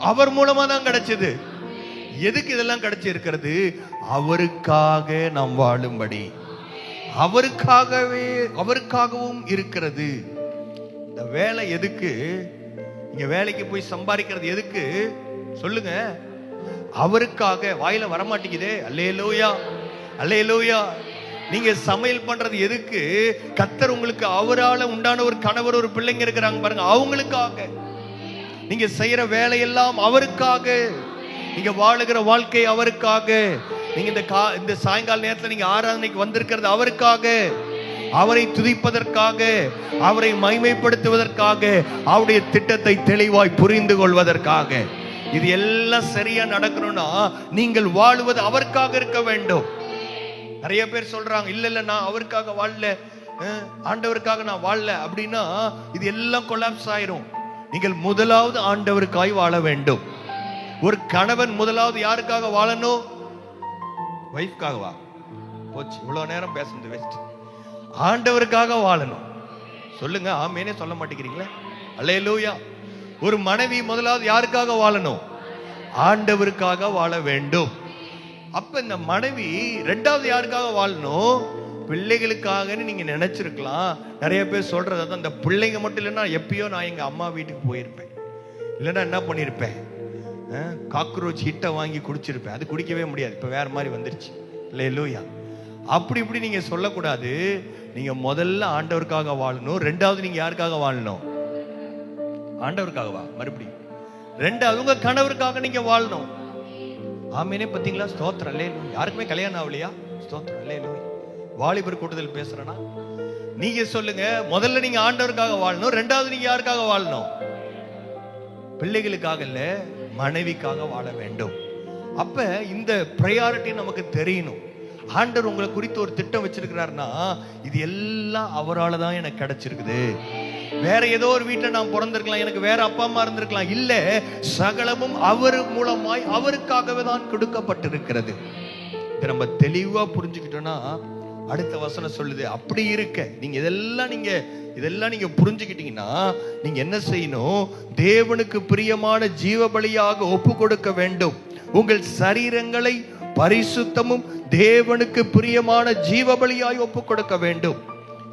அவர் மூலமா தான் கிடைச்சது. எதுக்கு இதெல்லாம் கிடைச்சிருக்கிறது? அவருக்காக நாம் வாழும்படி, அவருக்காகவும் இருக்கிறது. இந்த வேலை எதுக்கு? இங்க வேலைக்கு போய் சம்பாதிக்கிறது எதுக்கு சொல்லுங்க? அவருக்காக. வாயில வரமாட்டேங்குதே. அல்லேலூயா, அல்லேலூயா. நீங்க சமையல் பண்றது எதுக்கு? கர்த்தர் உங்களுக்கு அவரால உண்டான ஒரு கணவர் ஒரு பிள்ளைங்க இருக்கிறாங்க பாருங்க, அவங்களுக்காக. நீங்க செய்யற வேலையெல்லாம் அவருக்காக. நீங்க வாழுகிற வாழ்க்கை அவருக்காக. நீங்க இந்த சாயங்கால நேரத்துல நீங்க ஆராதனைக்கு வந்திருக்கிறது அவருக்காக. அவரை துதிப்பதற்காக, அவரை மகிமைப்படுத்துவதற்காக, அவருடைய திட்டத்தை தெளிவாய் புரிந்து கொள்வதற்காக. இது எல்லாம் சரியா நடக்கணும்னா நீங்கள் வாழுவது அவருக்காக இருக்க வேண்டும். நிறைய பேர் சொல்றாங்க இல்ல நான் அவருக்காக வாழல, ஆண்டவருக்காக நான் வாழல அப்படின்னா இது எல்லாம் கொலாப்ஸ் ஆயிரும். நீங்கள் முதலாவது ஆண்டவருக்காய் வாழ வேண்டும். ஒரு கணவன் முதலாவது யாருக்காக வாழணும்? வைஃப்காக வா. போச்சு, இவ்வளவு நேரம் பேசுறது வேஸ்ட். ஆண்டவருக்காக வாழணும். சொல்லுங்க, ஆமேனே சொல்ல மாட்டேங்கிறீங்களே. அல்லேலூயா. ஒரு மனைவி முதலாவது யாருக்காக வாழணும்? ஆண்டவருக்காக வாழ வேண்டும். அப்ப இந்த மனைவி ரெண்டாவது யாருக்காக வாழணும்? பிள்ளைகளுக்காகன்னு நீங்க நினைச்சிருக்கலாம். நிறைய பேர் சொல்றது அதான், அந்த பிள்ளைங்க மட்டும் இல்லைன்னா எப்பயோ நான் எங்க அம்மா வீட்டுக்கு போயிருப்பேன், இல்லைன்னா என்ன பண்ணிருப்பேன், காக்ரோச் ஹிட்டை வாங்கி குடிச்சிருப்பேன். அது குடிக்கவே முடியாது, இப்ப வேற மாதிரி வந்துருச்சு. அல்லேலூயா. அப்படி இப்படி நீங்க சொல்லக்கூடாது. நீங்க முதல்ல ஆண்டவருக்காக வாழணும். ரெண்டாவது நீங்க யாருக்காக வாழணும்? ஆண்டவருக்காக வா. மறுபடியும் ரெண்டாவது உங்க கணவருக்காக நீங்க வாழணும். ஆமேனே. பாத்தீங்களா? ஸ்தோத்திரம். அல்லேலூயா. யாருக்குமே கல்யாணம் ஆகலையா? ஸ்தோத்திரம். அல்லேலூயா. வாலிபர் கூட்டத்தில் பேசுறேன்னா நீங்க சொல்லுங்க, முதல்ல நீங்க ஆண்டவருக்காக வாழணும். ரெண்டாவது நீங்க யாருக்காக வாழணும்? பிள்ளைகளுக்காக இல்ல, மனைவிக்காக வாழ வேண்டும். அப்ப இந்த பிரையாரிட்டி நமக்கு தெரியணும். ஆண்டவர் உங்களை குறித்து ஒரு திட்டம் வச்சிருக்கிறாருன்னா இது எல்லாம் அவரால் தான் எனக்கு கிடைச்சிருக்குது. வேற ஏதோ ஒரு வீட்டை நான் பிறந்திருக்கலாம், எனக்கு வேற அப்பா அம்மா இருந்திருக்கலாம். இல்ல, சகலமும் அவர் மூலமாய் அவருக்காகவே தான் கொடுக்கப்பட்டிருக்கிறது. இதை நம்ம தெளிவா புரிஞ்சுக்கிட்டோம்னா அடுத்த வசனம் சொல்லுது, அப்படி இருக்க நீங்க இதெல்லாம் நீங்க புரிஞ்சுக்கிட்டீங்கன்னா நீங்க என்ன செய்யணும்? தேவனுக்கு பிரியமான ஜீவ பலியாக ஒப்பு கொடுக்க வேண்டும். உங்கள் சரீரங்களை பரிசுத்தமும் தேவனுக்கு பிரியமான ஜீவ பலியாய் ஒப்பு கொடுக்க வேண்டும்.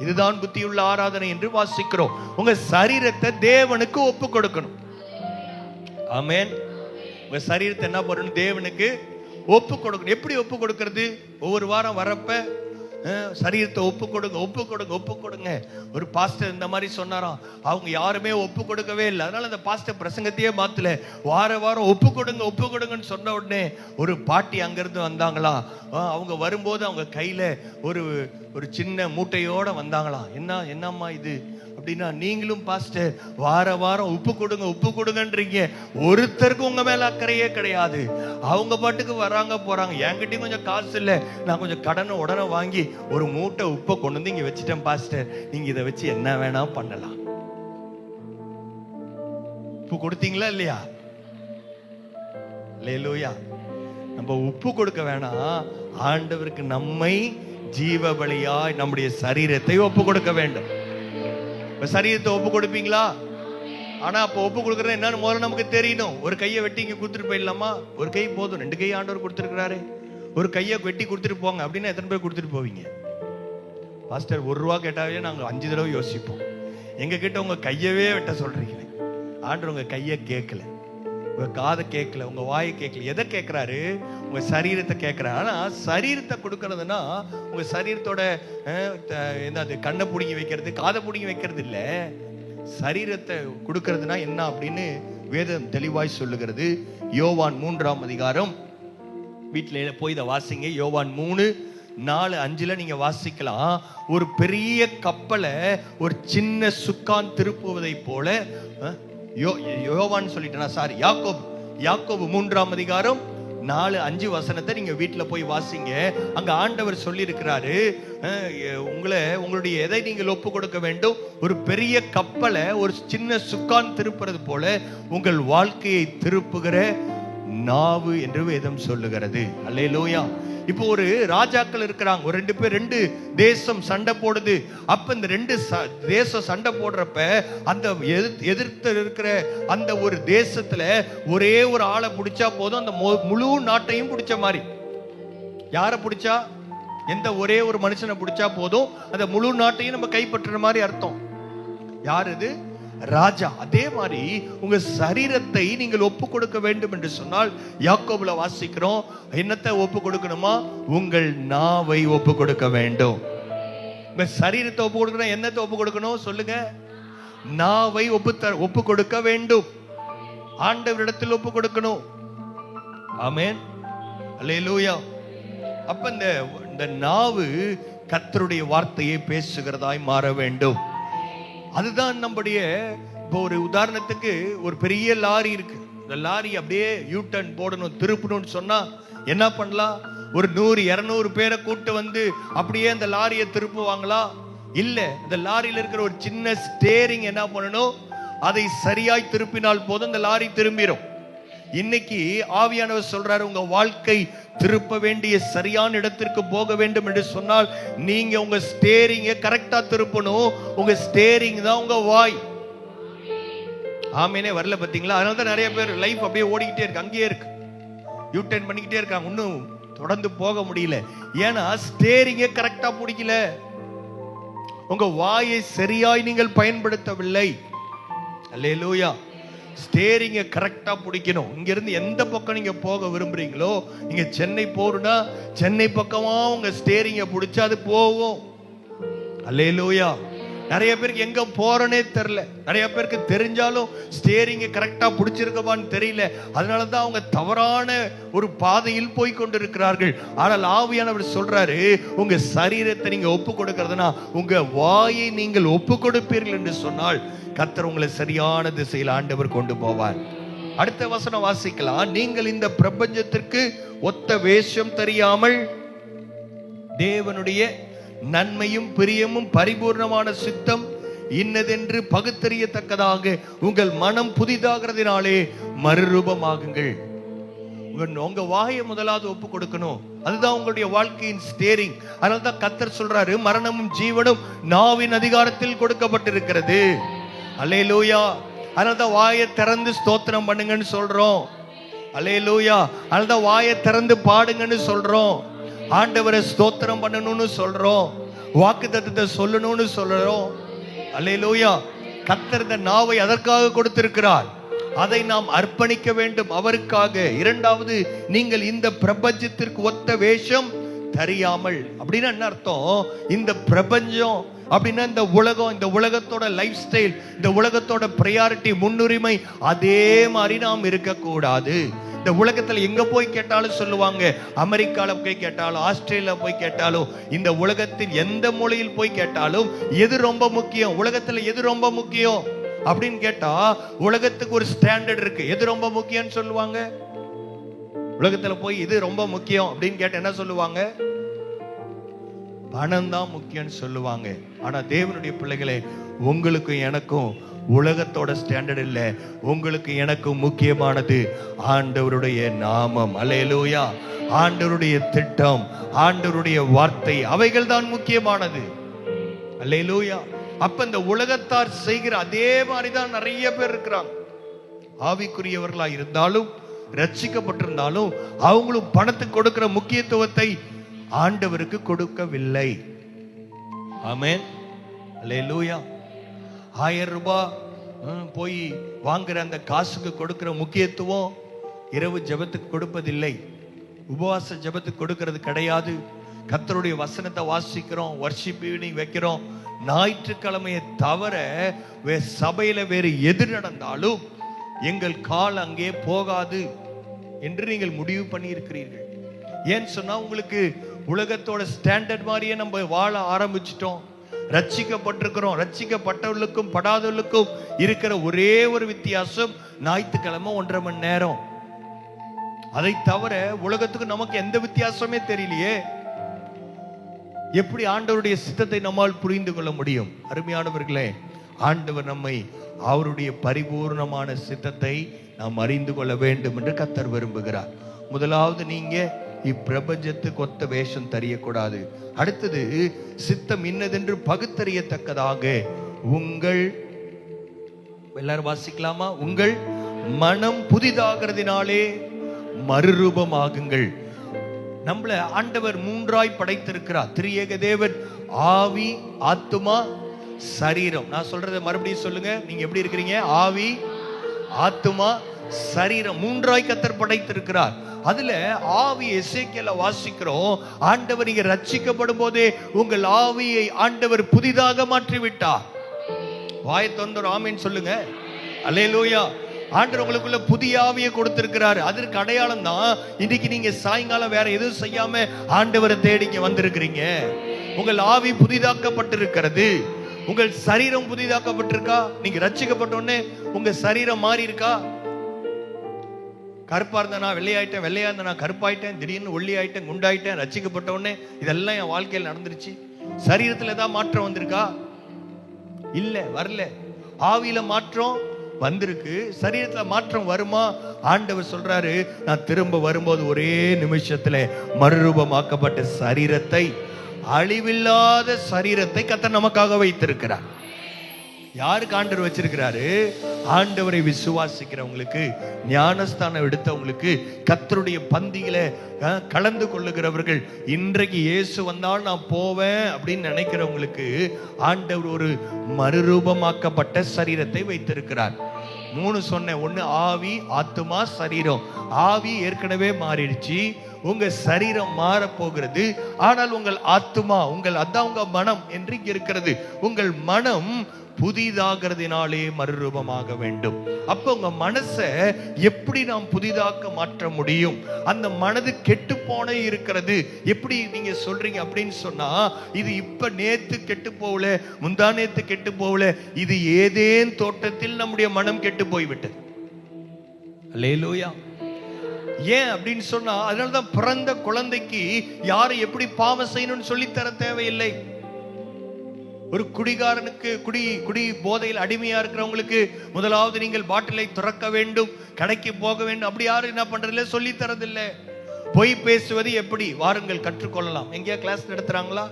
இதுதான் புத்தியுள்ள ஆராதனை என்று வாசிக்கிறோம். உங்க சரீரத்தை தேவனுக்கு ஒப்பு கொடுக்கணும். ஆமென். உங்க சரீரத்தை என்ன பண்ணணும்? தேவனுக்கு ஒப்பு கொடுக்கணும். எப்படி ஒப்பு கொடுக்கிறது? ஒவ்வொரு வாரம் வரப்ப சரீரத்தை ஒப்பு கொடுங்க. ஒரு பாஸ்டர் இந்த மாதிரி சொன்னாராம், அவங்க யாருமே ஒப்பு கொடுக்கவே இல்லை. அதனால அந்த பாஸ்டர் பிரசங்கத்தையே மாத்தல, வாரம் ஒப்பு கொடுங்கன்னு சொன்ன உடனே ஒரு பாட்டி அங்கிருந்து வந்தாங்களா. அவங்க வரும்போது அவங்க கையில ஒரு சின்ன மூட்டையோட வந்தாங்களாம். என்னம்மா இது அப்படின்னா, நீங்களும் பாஸ்டர் வாரம் ஒப்பு கொடுங்கன்றீங்க, ஒருத்தருக்கு உங்க மேல அக்கறையே கிடையாது. அவங்க பாட்டுக்கு வராங்க போறாங்க. என்கிட்டயும் கொஞ்சம் காசு இல்லை, நான் கொஞ்சம் கடனை உடனே வாங்கி ஒரு மூட்டை உப்பை கொண்டு வந்து இங்க வச்சுட்டேன் பாஸ்டர், நீங்க இதை வச்சு என்ன வேணா பண்ணலாம். உப்பு கொடுத்தீங்களா இல்லையா? அல்லேலூயா. நம்ம உப்பு கொடுக்க வேணாம், ஆண்டவருக்கு நம்மை ஜீவ பலியாய் நம்முடைய சரீரத்தை ஒப்பு கொடுக்க வேண்டும். சரீரத்தை ஒப்பு கொடுப்பீங்களா? ஆனா அப்ப ஒப்பு கொடுக்கறது என்னன்னு முதல்ல நமக்கு தெரியணும். ஒரு கையை வெட்டி இங்க கொடுத்துட்டு போயிடலாமா? ஒரு கை போதும், 2 கை ஆண்டவர் கொடுத்துருக்கிறாரு. ஒரு கையை வெட்டி கொடுத்துட்டு போங்க அப்படின்னா எத்தனை பேர் கொடுத்துட்டு போவீங்க? பாஸ்டர் 1 ரூபா கேட்டாவே நாங்க 5 தடவை யோசிப்போம். எங்க கிட்ட உங்க கையவே வெட்ட சொல்றீங்க. ஆண்டவர் உங்க கையை கேட்கல, உங்க காதை கேட்கல, உங்க வாயை கேட்கல. எதை கேட்கிறாரு? உங்க சரீரத்தை கேட்கிறாரு. ஆனா சரீரத்தை கொடுக்கறதுன்னா உங்க சரீரத்தோட என்னது, கண்ணை பிடிங்கி வைக்கிறது, காதை பிடிங்கி வைக்கிறது இல்ல. சரீரத்தை கொடுக்கறதுனா என்ன அப்படின்னு வேதம் தெளிவாய் சொல்லுகிறது. யோவான் 3ஆம் அதிகாரம், வீட்டுல போய் இதை வாசிங்க. யோவான் 3:4-5 நீங்க வாசிக்கலாம். ஒரு பெரிய கப்பலை ஒரு சின்ன சுக்கான் திருப்புவதை போல, யோவான் சொல்லிட்டேனா, சாரி, யாக்கோபு 3ஆம் அதிகாரம் 4-5 வசனத்தை நீங்க வீட்டுல போய் வாசிங்க. அங்க ஆண்டவர் சொல்லி இருக்கிறாரு, உங்களுடைய எதை நீங்கள் ஒப்பு கொடுக்க வேண்டும்? ஒரு பெரிய கப்பலை ஒரு சின்ன சுக்கான் திருப்புறது போல உங்கள் வாழ்க்கையை திருப்புகிற நாவு என்று வேதம் சொல்லுகிறது. அல்லேலூயா. இப்போ ஒரு ராஜாக்கள் இருக்கிறாங்க, ஒரு 2 பேர், 2 தேசம் சண்டை போடுது. அப்ப இந்த 2 தேசம் சண்டை போடுறப்ப அந்த எதிர்த்து இருக்கிற அந்த ஒரு தேசத்துல ஒரே ஒரு ஆளை பிடிச்சா போதும், அந்த முழு நாட்டையும் பிடிச்ச மாதிரி. யாரை பிடிச்சா? எந்த ஒரே ஒரு மனுஷனை பிடிச்சா போதும், அந்த முழு நாட்டையும் நம்ம கைப்பற்றுற மாதிரி அர்த்தம். யார் இது? ராஜா. அதே மாதிரி உங்க சரீரத்தை நீங்கள் ஒப்பு கொடுக்க வேண்டும் என்று சொன்னால் யாக்கோபுல வாசிக்கிறோம், என்னத்தை ஒப்பு கொடுக்கணுமா? உங்கள் நாவை ஒப்பு கொடுக்க வேண்டும். உங்க சரீரத்தை ஒப்பு கொடுக்கணும். என்னத்தை ஒப்பு கொடுக்கணும் சொல்லுங்க? நாவை ஒப்பு கொடுக்க வேண்டும். ஆண்டவரிடத்தில் ஒப்பு கொடுக்கணும். ஆமென். அல்லேலூயா. அப்ப இந்த நாவு கர்த்தருடைய வார்த்தையை பேசுகிறதாய் மாற வேண்டும். அதுதான் நம்முடைய. இப்போ ஒரு உதாரணத்துக்கு ஒரு பெரிய லாரி இருக்கு. இந்த லாரி அப்படியே யூ டர்ன் போடணும், திருப்பணும்னு சொன்னா என்ன பண்ணலாம்? ஒரு 100-200 பேரை கூட்டு வந்து அப்படியே அந்த லாரியை திருப்புவாங்களா? இல்ல. இந்த லாரியில இருக்கிற ஒரு சின்ன ஸ்டேரிங் என்ன பண்ணணும்? அதை சரியாய் திருப்பினால் போதும், இந்த லாரி திரும்பிடும். இன்னைக்கு ஆவியானவர் சொல்றாரு, உங்க வாழ்க்கை திருப்ப வேண்டிய சரியான இடத்திற்கு போக வேண்டும் என்று சொன்னால் நீங்க உங்க ஸ்டேரிங்க கரெக்டா திருப்பணும். உங்க ஸ்டேரிங் தான் உங்க வாய். ஆமேனே வரல பாத்தீங்களா? அதனாலதான் நிறைய பேர் லைஃப் அப்படியே ஓடிக்கிட்டே இருக்கு, அங்கேயே இருக்கு, யூ டர்ன் பண்ணிக்கிட்டே இருக்காங்க, இன்னும் தொடர்ந்து போக முடியல. ஏன்னா ஸ்டேரிங்க கரெக்டா பிடிக்கல. உங்க வாயை சரியாய் நீங்கள் பயன்படுத்தவில்லை. அல்லேலூயா. ஸ்டேரிங்க கரெக்டா பிடிக்கணும். இங்க இருந்து எந்த பக்கம் நீங்க போக விரும்புறீங்களோ, நீங்க சென்னை போறீங்கன்னா சென்னை பக்கமா உங்க ஸ்டேரிங்க பிடிச்சா அது போகும். அல்லேலூயா. நிறைய பேருக்கு எங்க போறனே தெரியல. நிறைய பேருக்கு தெரிஞ்சாலும் ஸ்டேரிங்க கரெக்டா பிடிச்சிருக்கமான்னு தெரியல. அதனாலதான் அவங்க தவறான ஒரு பாதையில் போய் கொண்டிருக்கிறார்கள். ஆனால் ஆவியானவர் சொல்றாரு, உங்க சரீரத்தை நீங்க ஒப்பு கொடுக்கிறதுனா உங்க வாயை நீங்கள் ஒப்பு கொடுப்பீர்கள் என்று சொன்னால் கர்த்தர் உங்களை சரியான திசையில் ஆண்டவர் கொண்டு போவார். அடுத்த வசனம் வாசிக்கலாம். நீங்கள் இந்த பிரபஞ்சத்திற்கு ஒத்த வேஷம் தெரியாமல் தேவனுடைய நன்மையும் பிரியமும் பரிபூர்ணமான சித்தம் இன்னதென்று பகுத்தறியத்தக்கதாக உங்கள் மனம் புதிதாகிறதுனாலே மறுரூபமாகுங்கள். உங்க வாயை முதலாவது ஒப்பு கொடுக்கணும். அதுதான் உங்களுடைய வாழ்க்கையின் ஸ்டேரிங். அதனால்தான் கர்த்தர் சொல்றாரு, மரணமும் ஜீவனும் நாவின் அதிகாரத்தில் கொடுக்கப்பட்டிருக்கிறது. அல்லேலூயா. அதனால்தான் வாயை திறந்து ஸ்தோத்திரம் பண்ணுங்கன்னு சொல்றோம். அல்லேலூயா. அதனால்தான் வாயை திறந்து பாடுங்கன்னு சொல்றோம். ஆண்டவரை ஸ்தோத்திரம் பண்ணணும்னு சொல்றோம். வாக்குத்தத்தத்தை சொல்லணும்னு சொல்றோம். அல்லேலூயா. கர்த்தர் இந்த நாவை அதற்காக கொடுத்திருக்கிறார். அதை நாம் அர்ப்பணிக்க வேண்டும் அவருக்காக. இரண்டாவது, நீங்கள் இந்த பிரபஞ்சத்திற்கு ஒத்த வேஷம் தெரியாமல். அப்படின்னா என்ன அர்த்தம்? இந்த பிரபஞ்சம் அப்படின்னா இந்த உலகம், இந்த உலகத்தோட லைஃப் ஸ்டைல், இந்த உலகத்தோட பிரையாரிட்டி, முன்னுரிமை, அதே மாதிரி நாம் இருக்கக்கூடாது. இந்த உலகத்துல எங்க போய் கேட்டாலும் சொல்லுவாங்க, அமெரிக்கால போய் கேட்டாலும், ஆஸ்திரேலியா போய் கேட்டாலும், இந்த உலகத்தின் எந்த மூலையில் போய் கேட்டாலும் எது ரொம்ப முக்கியம், உலகத்துல எது ரொம்ப முக்கியம் அப்படின்னு கேட்டா உலகத்துக்கு ஒரு ஸ்டாண்டர்ட் இருக்கு. எது ரொம்ப முக்கியம்னு சொல்லுவாங்க? உலகத்துல போய் இது ரொம்ப முக்கியம் அப்படின்னு கேட்ட என்ன சொல்லுவாங்க? பணம் தான் முக்கியம்னு சொல்லுவாங்க. ஆனா தேவனுடைய பிள்ளைகளே, உங்களுக்கும் எனக்கும் உலகத்தோட ஸ்டாண்டர்ட் இல்ல. உங்களுக்கு எனக்கும் முக்கியமானது ஆண்டவருடைய நாமம். அல்லேலூயா. ஆண்டவருடைய திட்டம், ஆண்டவருடைய வார்த்தை, அவைகள் தான் முக்கியமானது. அல்லேலூயா. அப்ப இந்த உலகத்தார் செய்கிற அதே மாதிரிதான் நிறைய பேர் இருக்கிறாங்க. ஆவிக்குரியவர்களா இருந்தாலும் ரட்சிக்கப்பட்டிருந்தாலும் அவங்களும் பணத்துக்கு கொடுக்கிற முக்கியத்துவத்தை ஆண்டவருக்கு கொடுக்கவில்லை. ஆமென். அல்லேலூயா. 1000 ரூபாய் போய் வாங்குற அந்த காசுக்கு கொடுக்கிற முக்கியத்துவம் இரவு ஜெபத்துக்கு கொடுப்பதில்லை. உபவாச ஜெபத்துக்கு கொடுக்கிறது கிடையாது. கர்த்தருடைய வசனத்தை வாசிக்கிறோம், வர்ஷிப் ஈவினிங் வைக்கிறோம். ஞாயிற்றுக்கிழமையை தவிர சபையில வேறு எது நடந்தாலும் எங்கள் கால் அங்கே போகாது என்று நீங்கள் முடிவு பண்ணி இருக்கிறீர்கள். ஏன்னு சொன்னா உங்களுக்கு உலகத்தோட ஸ்டாண்டர்ட் மாதிரியே நம்ம வாழ ஆரம்பிச்சிட்டோம். ரட்சிக்கப்பட்டிருக்கிறோம். ரட்சிக்கப்பட்டவர்களுக்கும் படாதவர்களுக்கும் இருக்கிற ஒரே ஒரு வித்தியாசம், ஞாயிற்றுக்கிழமை 1.5 மணி நேரம். அதை தவிர உலகத்துக்கு நமக்கு எந்த வித்தியாசமே தெரியலையே. எப்படி ஆண்டவருடைய சித்தத்தை நம்மால் புரிந்து கொள்ள முடியும்? அருமையானவர்களே, ஆண்டவர் நம்மை அவருடைய பரிபூர்ணமான சித்தத்தை நாம் அறிந்து கொள்ள வேண்டும் என்று கர்த்தர் விரும்புகிறார். முதலாவது, நீங்க இப்பிரபஞ்சத்துக்கு ஒத்த வேஷம் தெரியக்கூடாது. அடுத்தது, சித்தம் இன்னதென்று பகுத்தறியத்தக்கதாக உங்கள், எல்லாரும் வாசிக்கலாமா? உங்கள் மனம் புதிதாகிறதுனாலே மறுரூபமாகுங்கள். நம்மள ஆண்டவர் 3ஆய் படைத்திருக்கிறார். திரியேக தேவன் ஆவி, ஆத்துமா, சரீரம். நான் சொல்றதை மறுபடியும் சொல்லுங்க. நீங்க எப்படி இருக்கிறீங்க? ஆவி, ஆத்துமா, சரீரம் 3ஆய் கர்த்தர் படைத்திருக்கிறார். அதுல ஆவி, எசேக்கியேல வாசிக்கிறோம், ஆண்டவர் நீங்க ரட்சிக்கப்படும் போதே உங்கள் ஆவியை ஆண்டவர் புதிதாக மாற்றி விட்டார். வாயை திறந்து ஆமென் சொல்லுங்க. அல்லேலூயா. ஆண்டவர் உங்களுக்குள்ள புதிய ஆவியை கொடுத்திருக்கிறார். அதற்கு அடையாளம் தான் இன்னைக்கு நீங்க சாயங்காலம் வேற எதுவும் செய்யாம ஆண்டவரை தேடிக்க வந்திருக்கிறீங்க. உங்கள் ஆவி புதிதாக்கப்பட்டிருக்கிறது. உங்கள் சரீரம் புதிதாக்கப்பட்டிருக்கா? நீங்க ரட்சிக்கப்பட்ட உடனே உங்க சரீரம் மாறி இருக்கா? கருப்பா இருந்த நான் வெள்ளையாயிட்டேன், வெள்ளையா இருந்த நான் கருப்பாயிட்டேன், திடீர்னு ஒல்லி ஆயிட்டேன், குண்டாயிட்டேன். ரட்சிக்கப்பட்ட உடனே இதெல்லாம் என் வாழ்க்கையில் நடந்துருச்சு. சரீரத்துல ஏதாவது மாற்றம் வந்திருக்கா? இல்ல, வரல. ஆவியில மாற்றம் வந்திருக்கு. சரீரத்துல மாற்றம் வருமா? ஆண்டவர் சொல்றாரு, நான் திரும்ப வரும்போது ஒரே நிமிஷத்துல மறுரூபமாக்கப்பட்ட சரீரத்தை, அழிவில்லாத சரீரத்தை கர்த்தர் நமக்காக வைத்திருக்கிறார். யாருக்கு ஆண்டவர் வச்சிருக்கிறாரு? ஆண்டவரை விசுவாசிக்கிறவங்களுக்கு, ஞானஸ்தானம் எடுத்தவங்களுக்கு, கர்த்தருடைய பந்தியில கலந்து கொள்ளுகிறவர்கள், இன்றைக்கு இயேசு வந்தால் நான் போவேன் அப்படின்னு நினைக்கிறவங்களுக்கு ஆண்டவர் ஒரு மறுரூபமாக்கப்பட்ட சரீரத்தை வைத்திருக்கிறார். 3 சொன்னேன். 1 ஆவி, ஆத்துமா, சரீரம். ஆவி ஏற்கனவே மாறிடுச்சு. உங்க சரீரம் மாற போகிறது. ஆனால் உங்கள் ஆத்துமா, அதான் உங்க மனம் என்று இருக்கிறது. உங்கள் மனம் புதிதாகிறதுனாலே மறுரூபமாக வேண்டும். அப்ப உங்க மனசை எப்படி நாம் புதிதாக்க மாற்ற முடியும்? அந்த மனது கெட்டு போன இருக்கிறது. எப்படி நீங்க சொல்றீங்க அப்படின்னு சொன்னா, இது இப்ப நேத்து கெட்டு போகல, முந்தா நேத்து கெட்டு போகல, இது ஏதேன் தோட்டத்தில் நம்முடைய மனம் கெட்டு போய்விட்டது. அல்லேலூயா. ஏன் அப்படின்னு சொன்னா, அதனாலதான் பிறந்த குழந்தைக்கு யாரு எப்படி பாவம் செய்யணும்னு சொல்லித்தர தேவையில்லை. ஒரு குடிகாரனுக்கு குடி போதையில் அடிமையா இருக்கிறவங்களுக்கு முதலாவது நீங்கள் பாட்டிலை துறக்க வேண்டும், கடைக்கு போக வேண்டும், அப்படி யாரும் என்ன பண்றதில்ல, சொல்லி தரதில்ல. பொய் பேசுவது எப்படி, வாருங்கள் கற்றுக்கொள்ளலாம். எங்கேயா கிளாஸ் நடத்துறாங்களா?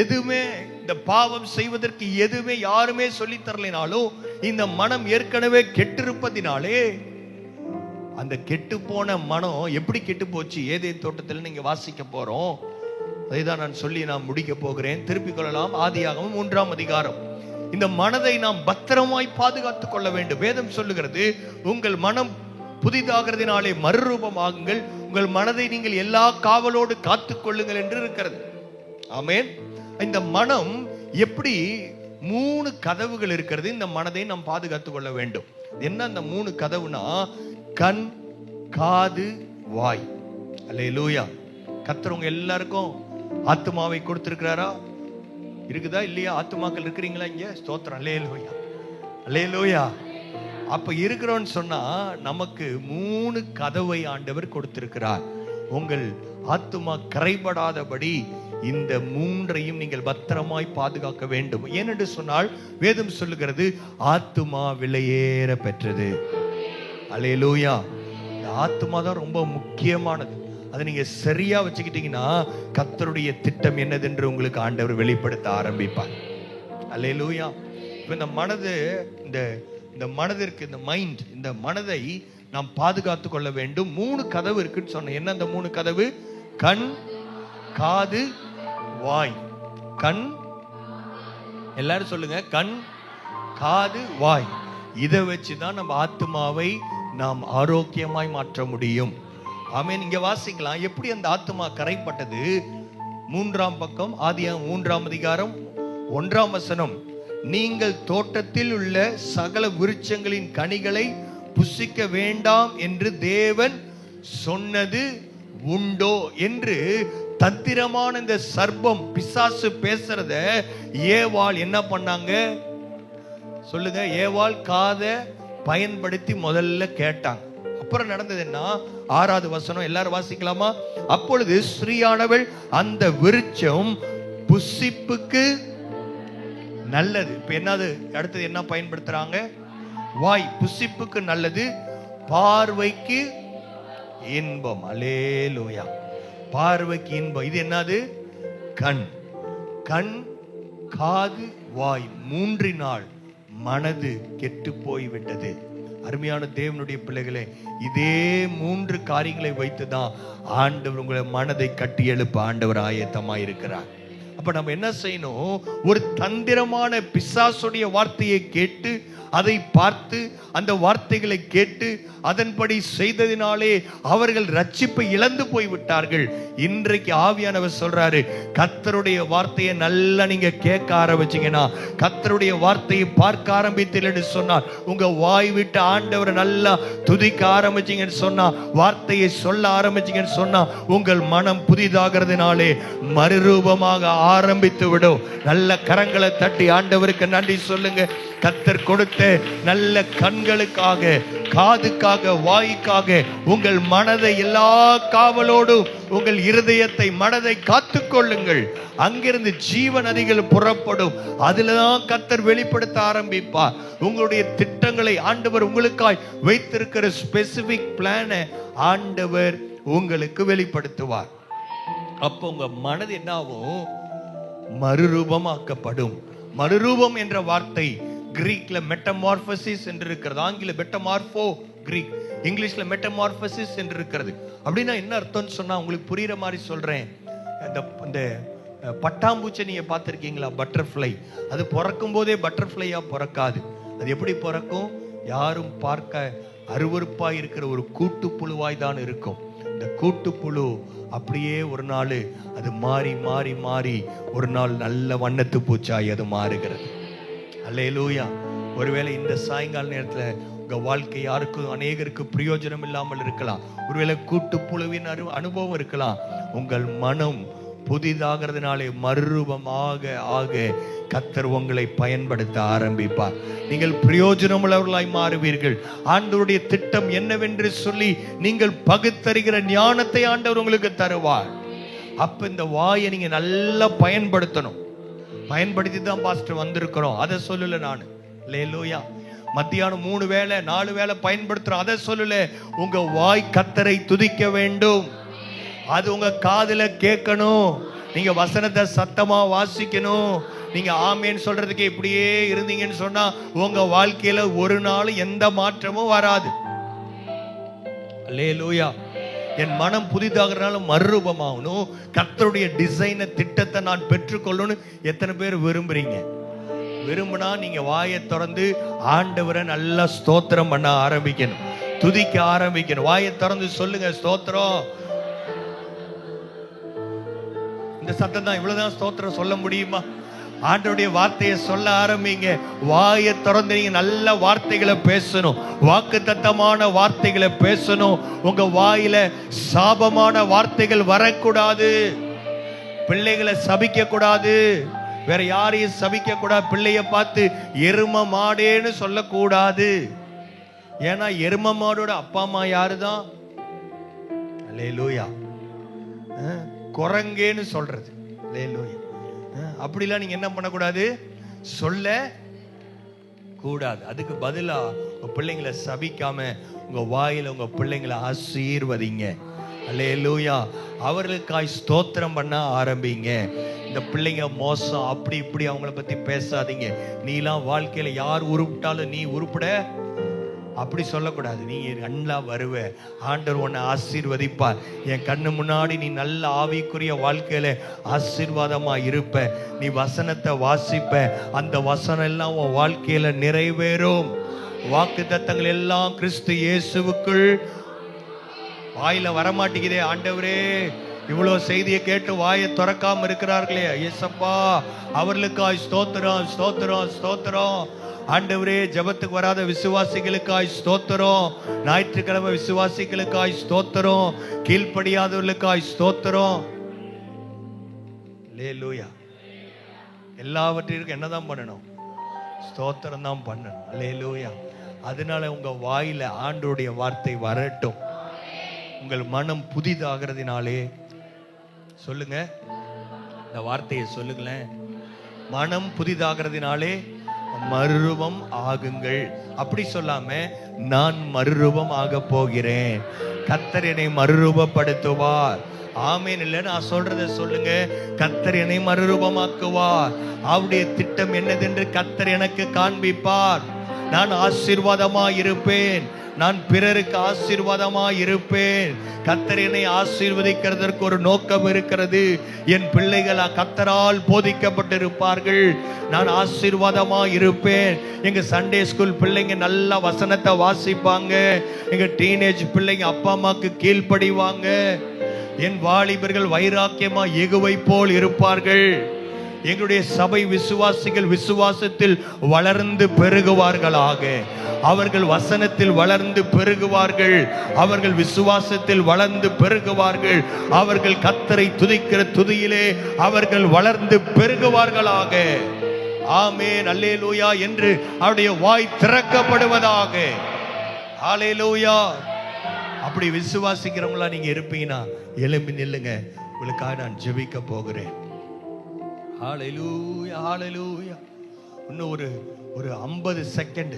எதுவுமே இந்த பாவம் செய்வதற்கு எதுவுமே யாருமே சொல்லி தரலினாலும் இந்த மனம் ஏற்கனவே கெட்டிருப்பதினாலே அந்த கெட்டு போன மனம் எப்படி கெட்டு போச்சு, ஏதேன் தோட்டத்தில் நீங்க வாசிக்க போறோம். அதைதான் நான் சொல்லி நான் முடிக்க போகிறேன். திருப்பிக் கொள்ளலாம். ஆதியாகமம் 3ஆம் அதிகாரம். இந்த மனதை நாம் பத்திரமாய் பாதுகாத்துக் கொள்ள வேண்டும். வேதம் சொல்லுகிறது, உங்கள் மனம் புதிதாகிறதினாலே மறுரூபமாகுங்கள், உங்கள் மனதை நீங்கள் எல்லா காவலோடு காத்துக் கொள்ளுங்கள் என்று இருக்கிறது. ஆமென். இந்த மனம் எப்படி 3 கதவுகள் இருக்கிறது. இந்த மனதை நாம் பாதுகாத்துக் கொள்ள வேண்டும். என்ன அந்த 3 கதவுனா, கண், காது, வாய். அல்லேலூயா. கர்த்தர் உங்க எல்லாருக்கும் ஆத்துமாவை கொடுத்திருக்கிறாரா? இருக்குதா இல்லையா? ஆத்துமாக்கள் இருக்கிறீங்களா இங்க? ஸ்தோத்திரம். அல்லேலூயா, அல்லேலூயா. அப்ப இருக்கிறோன்னு சொன்னா நமக்கு 3 கதவை ஆண்டவர் கொடுத்திருக்கிறார். உங்கள் ஆத்துமா கரைபடாதபடி இந்த 3ஐயும் நீங்கள் பத்திரமாய் பாதுகாக்க வேண்டும். ஏனென்று சொன்னால் வேதம் சொல்லுகிறது, ஆத்துமா விலையேற பெற்றது. அல்லேலூயா. இந்த ஆத்துமா தான் ரொம்ப முக்கியமானது. அதை நீங்க சரியா வச்சுக்கிட்டீங்கன்னா கர்த்தருடைய திட்டம் என்னதென்று உங்களுக்கு ஆண்டவர் வெளிப்படுத்த ஆரம்பிப்பார். அல்லேலூயா. இப்ப இந்த மனது, இந்த மனதிற்கு, இந்த மைண்ட், இந்த மனதை நாம் பாதுகாத்து கொள்ள வேண்டும். 3 கதவு இருக்குன்னு சொன்னேன். என்ன அந்த 3 கதவு? கண், காது, வாய். கண், எல்லாரும் சொல்லுங்க, கண், காது, வாய். இதை வச்சுதான் நம்ம ஆத்துமாவை நாம் ஆரோக்கியமாய் மாற்ற முடியும். ஆமென். இங்க வாசிக்கலாம் எப்படி அந்த ஆத்துமா கரைப்பட்டது. 3ஆம் பக்கம், ஆதியாகமம் 3ஆம் அதிகாரம் 1ஆம் வசனம். நீங்கள் தோட்டத்தில் உள்ள சகல விருட்சங்களின் கனிகளை புசிக்க வேண்டாம் என்று தேவன் சொன்னது உண்டோ என்று தந்திரமான இந்த சர்ப்பம், பிசாசு பேசுறத ஏவாள் என்ன பண்ணாங்க சொல்லுங்க? ஏவாள் காதை பயன்படுத்தி முதல்ல கேட்டாங்க. அப்புறம் நடந்தது என்ன? 6வது வசனம், எல்லாரும் வாசிக்கலாமா? அப்பொழுது ஸ்ரீயானவள் அந்த விருட்சம் புசிப்புக்கு நல்லது. இப்ப என்னது? அடுத்தது என்ன பயன்படுத்துறாங்க? வாய். புசிப்புக்கு நல்லது, பார்வைக்கு இன்பம். அல்லேலூயா. பார்வைக்கு இன்பம். இது என்னது? கண். கண், காது, வாய். 3 மனது கெட்டு போய்விட்டது. அருமையான தேவனுடைய பிள்ளைகளே, இதே 3 காரியங்களை வைத்துதான் ஆண்டவர் உங்களை மனதை கட்டி எழுப்ப ஆண்டவர் ஆயத்தமா இருக்கிறார். அப்ப நம்ம என்ன செய்யணும்? ஒரு தந்திரமான பிசாசுடைய வார்த்தையை கேட்டு, அதை பார்த்து, அந்த வார்த்தைகளை கேட்டு அதன்படி செய்ததினாலே அவர்கள் ரட்சிப்பை இழந்து போய் விட்டார்கள். இன்றைக்கு ஆவியானவர் சொல்றாரு, கர்த்தருடைய வார்த்தையை நல்லா நீங்க கேட்க ஆரம்பிச்சீங்கன்னா, கர்த்தருடைய வார்த்தையை பார்க்க ஆரம்பித்தீங்கன்னு சொன்னால், உங்க வாய் விட்டு ஆண்டவரை நல்லா துதிக்க ஆரம்பிச்சீங்கன்னு சொன்னா, வார்த்தையை சொல்ல ஆரம்பிச்சீங்கன்னு சொன்னா, உங்கள் மனம் புதிதாகிறதுனாலே மறுரூபமாக ஆரம்பித்து விடும். நல்ல கரங்களை தட்டி ஆண்டவருக்கு நன்றி சொல்லுங்க. கர்த்தர் கொடுத்த நல்ல கண்களுக்காக, காதுக்காக, வாய்க்காக உங்கள் மனதை எல்லா காவலோடும், உங்கள் இருதயத்தை, மனதை காத்துக்கொள்ளுங்கள். அங்கிருந்து ஜீவ நதிகள் புறப்படும். அதுலதான் கர்த்தர் வெளிப்படுத்த ஆரம்பிப்பார். உங்களுடைய திட்டங்களை ஆண்டவர் உங்களுக்காய் வைத்திருக்கிற ஸ்பெசிபிக் பிளானை ஆண்டவர் உங்களுக்கு வெளிப்படுத்துவார். அப்போ உங்க மனது என்ன ஆகும்? மறுரூபமாக்கப்படும். மறுரூபம் என்ற வார்த்தை கிரீக்ல மெட்டமார்பசிஸ் என்று இருக்கிறது. ஆங்கில மெட்டமார்போ கிரீக், இங்கிலீஷ்ல மெட்டமார்பசிஸ் என்று இருக்கிறது. அப்படின்னா என்ன அர்த்தம்னு சொன்னா உங்களுக்கு புரியுற மாதிரி சொல்றேன். இந்த பட்டாம்பூச்சி நீங்க பார்த்திருக்கீங்களா? பட்டர்ஃப்ளை. அது பிறக்கும் போதே பட்டர்ஃப்ளையா பிறக்காது. அது எப்படி பிறக்கும்? யாரும் பார்க்க அருவருப்பா இருக்கிற ஒரு கூட்டுப்புழுவாய் தான் இருக்கும். இந்த கூட்டுப்புழு அப்படியே ஒரு நாள் அது மாறி மாறி மாறி ஒரு நாள் நல்ல வண்ணத்து பூச்சாய் அது மாறுகிறது. அல்லேலூயா. ஒருவேளை இந்த சாயங்கால நேரத்துல உங்க வாழ்க்கை யாருக்கும், அநேகருக்கு பிரயோஜனம் இல்லாமல் இருக்கலாம். ஒருவேளை கூட்டுப்புழுவின் அனுபவம் இருக்கலாம். உங்கள் மனம் புதிதாகிறதுனாலே மறுரூபமாக ஆக கர்த்தர் உங்களை பயன்படுத்த ஆரம்பிப்பார். நீங்கள் பிரயோஜனமுள்ளவர்களாய் மாறுவீர்கள். ஆண்டவருடைய திட்டம் என்னவென்று சொல்லி நீங்கள் பகுத்தறிகிற ஞானத்தை ஆண்டவர் உங்களுக்கு தருவார். அப்ப இந்த வாயை நீங்க நல்லா பயன்படுத்தணும். பயன்படுத்தி தான் பாஸ்டர் வந்திருக்கிறோம், அதை சொல்லல நான். அல்லேலூயா. மத்தியானம் 3 வேளை 4 வேளை பயன்படுத்துறோம், அதை சொல்லல. உங்க வாய் கர்த்தரை துதிக்க வேண்டும். அது உங்க காதுல கேட்கணும். நீங்க வசனத்தை சத்தமா வாசிக்கணும். நீங்க ஆமேன்னு சொல்றதுக்கு இப்படியே இருந்தீங்கன்னு சொன்னா உங்க வாழ்க்கையில ஒரு நாள் எந்த மாற்றமும் வராது. அல்லேலூயா. என் மனம் புதிதாகிறனால மறுரூபமாகணும், கர்த்தருடைய டிசைனை திட்டத்தை நான் பெற்றுக்கொள்ளணும். எத்தனை பேர் விரும்புறீங்க? விரும்பினா நீங்க வாயை திறந்து ஆண்டவரை நல்லா ஸ்தோத்திரம் பண்ண ஆரம்பிக்கணும், துதிக்க ஆரம்பிக்கணும். வாயை திறந்து சொல்லுங்க, ஸ்தோத்திரம். இந்த சத்தம் தான், இவ்வளவுதான் ஸ்தோத்திரம் சொல்ல முடியுமா? ஆண்டவருடைய வார்த்தையை சொல்ல ஆரம்பிங்க. வாயை திறந்து நீங்க நல்ல வார்த்தைகளை பேசணும், வாக்குத்தத்தமான வார்த்தைகளை பேசணும். உங்க வாயில சாபமான வார்த்தைகள் வரக்கூடாது. பிள்ளைகளை சபிக்க கூடாது, வேற யாரையும் சபிக்க கூடாது. பிள்ளைய பார்த்து எரும மாடேன்னு சொல்லக்கூடாது. ஏன்னா எரும மாடோட அப்பா அம்மா யாருதான்? அல்லேலூயா. குரங்கேன்னு சொல்றது. அல்லேலூயா. அப்படிலாம் நீங்க என்ன பண்ணக்கூடாது, சொல்ல கூடாது. அதுக்கு பதிலா உங்க பிள்ளைங்களை சபிக்காம உங்க வாயில உங்க பிள்ளைங்களை ஆசீர்வதிங்க. அல்லேலூயா. அவர்களுக்காய் ஸ்தோத்திரம் பண்ண ஆரம்பிங்க. இந்த பிள்ளைங்க மோசம் அப்படி இப்படி அவங்கள பத்தி பேசாதீங்க. நீலாம் வாழ்க்கையில யார் உருப்பிட்டாலும் நீ உருப்பிட அப்படி சொல்லக்கூடாது. நீ நல்லா வருவ, ஆண்டவர் உன்னை ஆசீர்வதிப்பார். என் கண்ணு முன்னாடி நீ நல்ல ஆவிக்குரிய வாழ்க்கையில ஆசீர்வாதமா இருப்ப. நீ வசனத்தை வாசிப்ப, அந்த வசனம் எல்லாம் உன் வாழ்க்கையில நிறைவேறும். வாக்குத்தத்தங்கள் எல்லாம் கிறிஸ்து இயேசுவுக்குள். வாயில வரமாட்டேங்குதே, ஆண்டவரே இவ்வளவு செய்தியை கேட்டு வாயை திறக்காம இருக்கிறார்களே, இயேசப்பா அவர்களுக்காய் ஸ்தோத்திரம், ஸ்தோத்திரம், ஸ்தோத்திரம். ஆண்டவரே ஜெபத்துக்கு வராத விசுவாசிகளுக்காய் ஸ்தோத்திரம், ஞாயிற்றுக்கிழமை விசுவாசிகளுக்காய் ஸ்தோத்திரம், கீழ்ப்படியாதவர்களுக்காய் ஸ்தோத்திரம். அல்லேலூயா. எல்லாவற்றிற்கும் என்னதான் பண்ணணும்? ஸ்தோத்திரம் தான் பண்ணணும். அல்லேலூயா. அதனால உங்க வாயில ஆண்டவருடைய வார்த்தை வரட்டும். உங்கள் மனம் புதிதாகிறதுனாலே சொல்லுங்க, இந்த வார்த்தையை சொல்லுங்களேன். மனம் புதிதாகிறதுனாலே மறுரூபம் ஆகுங்கள். அப்படி சொல்லாம நான் மறுரூபம் ஆக போகிறேன், கர்த்தர் என்னை மறுரூபப்படுத்துவார். ஆமேன். இல்ல நான் சொல்றத சொல்லுங்க. கர்த்தர் என்னை மறுரூபமாக்குவார். அவருடைய திட்டம் என்னதென்று கர்த்தர் எனக்கு காண்பிப்பார். நான் ஆசீர்வாதமா இருப்பேன், நான் பிறருக்கு ஆசீர்வாதமா இருப்பேன். கர்த்தர் என்னை ஆசீர்வதிக்கிறதற்கு ஒரு நோக்கம் இருக்கிறது. என் பிள்ளைகள் கர்த்தரால் போதிக்கப்பட்டிருப்பார்கள், நான் ஆசீர்வாதமா இருப்பேன். எங்க சண்டே ஸ்கூல் பிள்ளைங்க நல்ல வசனத்தை வாசிப்பாங்க. எங்க டீனேஜ் பிள்ளைங்க அப்பா அம்மாக்கு கீழ்ப்படிவாங்க. என் வாலிபர்கள் வைராக்கியமா எகுவை போல் இருப்பார்கள். எங்களுடைய சபை விசுவாசிகள் விசுவாசத்தில் வளர்ந்து பெருகுவார்களாக. அவர்கள் வசனத்தில் வளர்ந்து பெருகுவார்கள், அவர்கள் விசுவாசத்தில் வளர்ந்து பெருகுவார்கள், அவர்கள் கர்த்தரை துதிக்கிற துதியிலே அவர்கள் வளர்ந்து பெருகுவார்களாக. ஆமென். அல்லேலூயா என்று அவருடைய வாய் திறக்கப்படுவதாக. அல்லேலூயா. அப்படி விசுவாசிக்கிறவங்களா நீங்க இருப்பீங்கன்னா எழும்பி நில்லுங்க. உங்களுக்காக நான் ஜெபிக்க போகிறேன். ஹல்லேலூயா, ஹல்லேலூயா. இன்னும் ஒரு 50 செகண்ட்,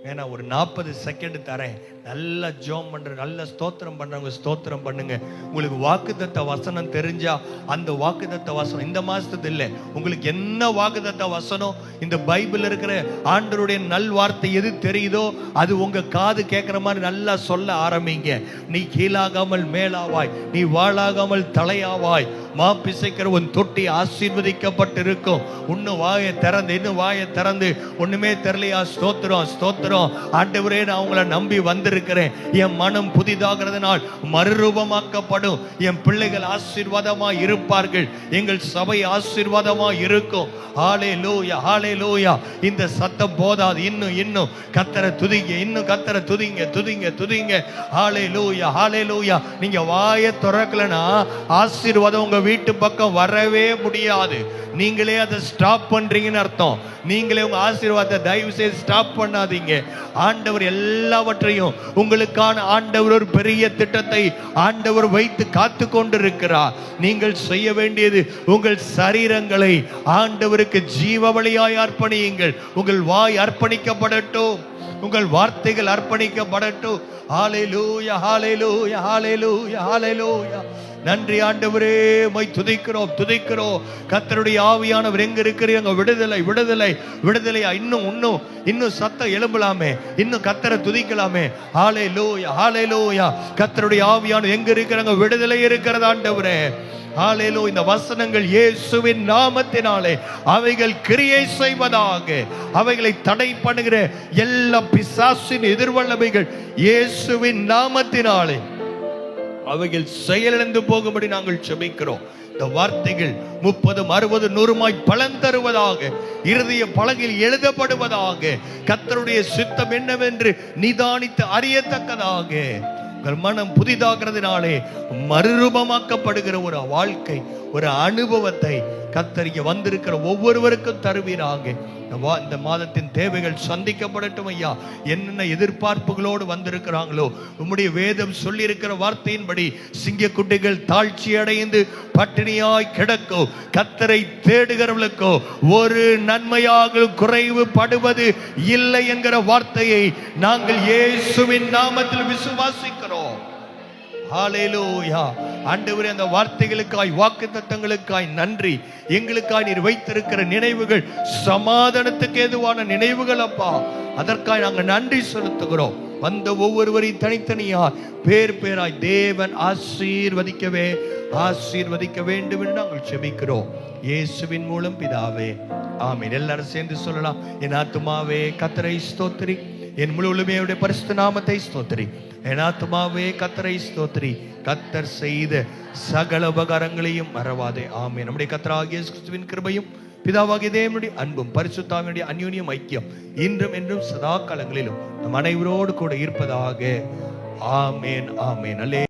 ஏன்னா ஒரு 40 செகண்ட் தரேன். நல்லா ஜெபம் பண்ற, நல்ல ஸ்தோத்திரம் பண்றவங்க ஸ்தோத்திரம் பண்ணுங்க. உங்களுக்கு வாக்குத்தத்த வசனம் தெரிஞ்சா அந்த வாக்குத்தத்த வசனம் இந்த மாசத்துல இல்ல, உங்களுக்கு என்ன வாக்குத்தத்த வசனம் இந்த பைபிள் இருக்கிற ஆண்டவருடைய நல் வார்த்தை எது தெரியுதோ அது உங்க காது கேட்கிற மாதிரி நல்லா சொல்ல ஆரம்பிங்க. நீ கீழாகாமல் மேலாவாய், நீ வாழாகாமல் தலையாவாய். மாப்பிசைக்கிற உன் தொட்டி ஆசீர்வதிக்கப்பட்டிருக்கும். இன்னும் வாயை திறந்து, இன்னும் வாயை திறந்து, ஒண்ணுமே தெரியலையா? ஸ்தோத்திரம், ஸ்தோத்திரம். ஆண்டவரே நான் உங்களை நம்பி வந்திருக்கிறேன். என் மனம் புதிதாகிறதுனால் மறுரூபமாக்கப்படும். என் பிள்ளைகள் ஆசீர்வாதமா இருப்பார்கள். எங்கள் சபை ஆசீர்வாதமா இருக்கும். ஹல்லேலூயா, ஹல்லேலூயா. இந்த சத்தம் போதாது, இன்னும் கர்த்தரை துதிங்க, இன்னும் கர்த்தரை துதிங்க, துதிங்க, துதிங்க. ஹல்லேலூயா, ஹல்லேலூயா. நீங்க வாயை திறக்கலனா ஆசீர்வாதம் உங்க வீட்டு பக்கம் வரவே முடியாது. நீங்களே அதை ஸ்டாப் பண்றீங்கன்னு அர்த்தம். நீங்களே உங்க ஆசீர்வாதத்தை தயவு செய்து ஸ்டாப் பண்ணாதீங்க. ஆண்டவர் எல்லாவற்றையும் உங்களுக்கான ஆண்டவர் ஒரு பெரிய திட்டத்தை ஆண்டவர் வைத்து காத்து கொண்டிருக்கிறார். நீங்கள் செய்ய வேண்டியது உங்கள் சரீரங்களை ஆண்டவருக்கு ஜீவ பலியாய் அர்ப்பணியுங்கள். உங்கள் வாய் அர்ப்பணிக்கப்படட்டும், உங்கள் வார்த்தைகள் அர்ப்பணிக்கப்படட்டும். ஹalleluya ஹalleluya ஹalleluya ஹalleluya. நன்றி ஆண்டவரே, மை துதிக்கிறோம் துதிக்கிறோம். கர்த்தருடைய ஆவியானவர் எங்க இருக்கிறீங்க? விடுதலை விடுதலை விடுதலை. இன்னும் சத்தம் எழும்பலாமே, இன்னும் கர்த்தரை துதிக்கலாமே. ஹalleluya ஹalleluya. கர்த்தருடைய ஆவியானவர் எங்க இருக்கிறாங்க? விடுதலை இருக்கிறது ஆண்டவரே. ஹalleluya. இந்த வசனங்கள் இயேசுவின் நாமத்தினாலே அவைகள் கிரியை செய்வதாக. அவைகளை தடை பண்ணுகிற எல்லா பிசாசின் எதிர்வல்லமைகள் இயேசுவின் நாமத்தினாலே அவைகள் செயலிழந்து போகும்படி நாங்கள் ஜெபிக்கிறோம். இந்த வார்த்தைகள் 30, 60, 100 பலன் தருவதாக, இருதய பலகையில் எழுதப்படுவதாக, கர்த்தருடைய சித்தம் என்னவென்று நிதானித்து அறியத்தக்கதாக, உங்கள் மனம் புதிதாகிறதுனாலே மறுரூபமாக்கப்படுகிற ஒரு வாழ்க்கை, ஒரு அனுபவத்தை கர்த்தர் வந்திருக்கிற ஒவ்வொருவருக்கும் தருவீராக. இந்த மாதத்தின் தேவைகள் சந்திக்கப்படட்டும் ஐயா. என்னென்ன எதிர்பார்ப்புகளோடு வந்திருக்கிறாங்களோ, உம்முடைய வேதம் சொல்லி இருக்கிற வார்த்தையின்படி சிங்கக்குட்டிகள் தாழ்ச்சி அடைந்து பட்டினியாய் கிடக்கும். கர்த்தரை தேடுகிறவர்களுக்கோ ஒரு நன்மையாக குறைவு படுவது இல்லை என்கிற வார்த்தையை நாங்கள் இயேசுவின் நாமத்தில் விசுவாசிக்கிறோம். ஹalleluya. ஆண்டவரே, அந்த வார்த்தைகளுக்காய் வாக்குத்தத்தங்களுக்காய் நன்றி. எங்களுக்காய் நீர் வைத்திருக்கிற நினைவுகள் சமாதானத்துக்கு ஏதுவான நினைவுகள் அப்பா. அதற்காக நாங்கள் நன்றி செலுத்துகிறோம். வந்த ஒவ்வொருவரையும் தனித்தனியா பேர் பேராய் தேவன் ஆசீர்வதிக்க வேண்டும் என்று நாங்கள் ஜெபிக்கிறோம் இயேசுவின் மூலம் பிதாவே, ஆமென். எல்லாரும் சேர்ந்து சொல்லலாம். என் ஆத்துமாவே கர்த்தரை ஸ்தோத்திரி, என் முழு உலகமே பரிசுத்த நாமத்தை ஸ்தோத்திரி. என் ஆத்துமாவே கர்த்தரை ஸ்தோத்திரி, கர்த்தர் செய்த சகல உபகாரங்களையும் மறவாதே. ஆமென். நம்முடைய கர்த்தராகிய இயேசு கிறிஸ்துவின் கிருபையும் பிதாவாகிய தேவனுடைய அன்பும் பரிசுத்த ஆவியினுடைய அந்யோன்யம் ஐக்கியம் இன்றும் என்றும் சதா காலங்களிலும் நம் அனைவரோடு கூட இருப்பதாக. ஆமென் ஆமென். அல்லேலூயா.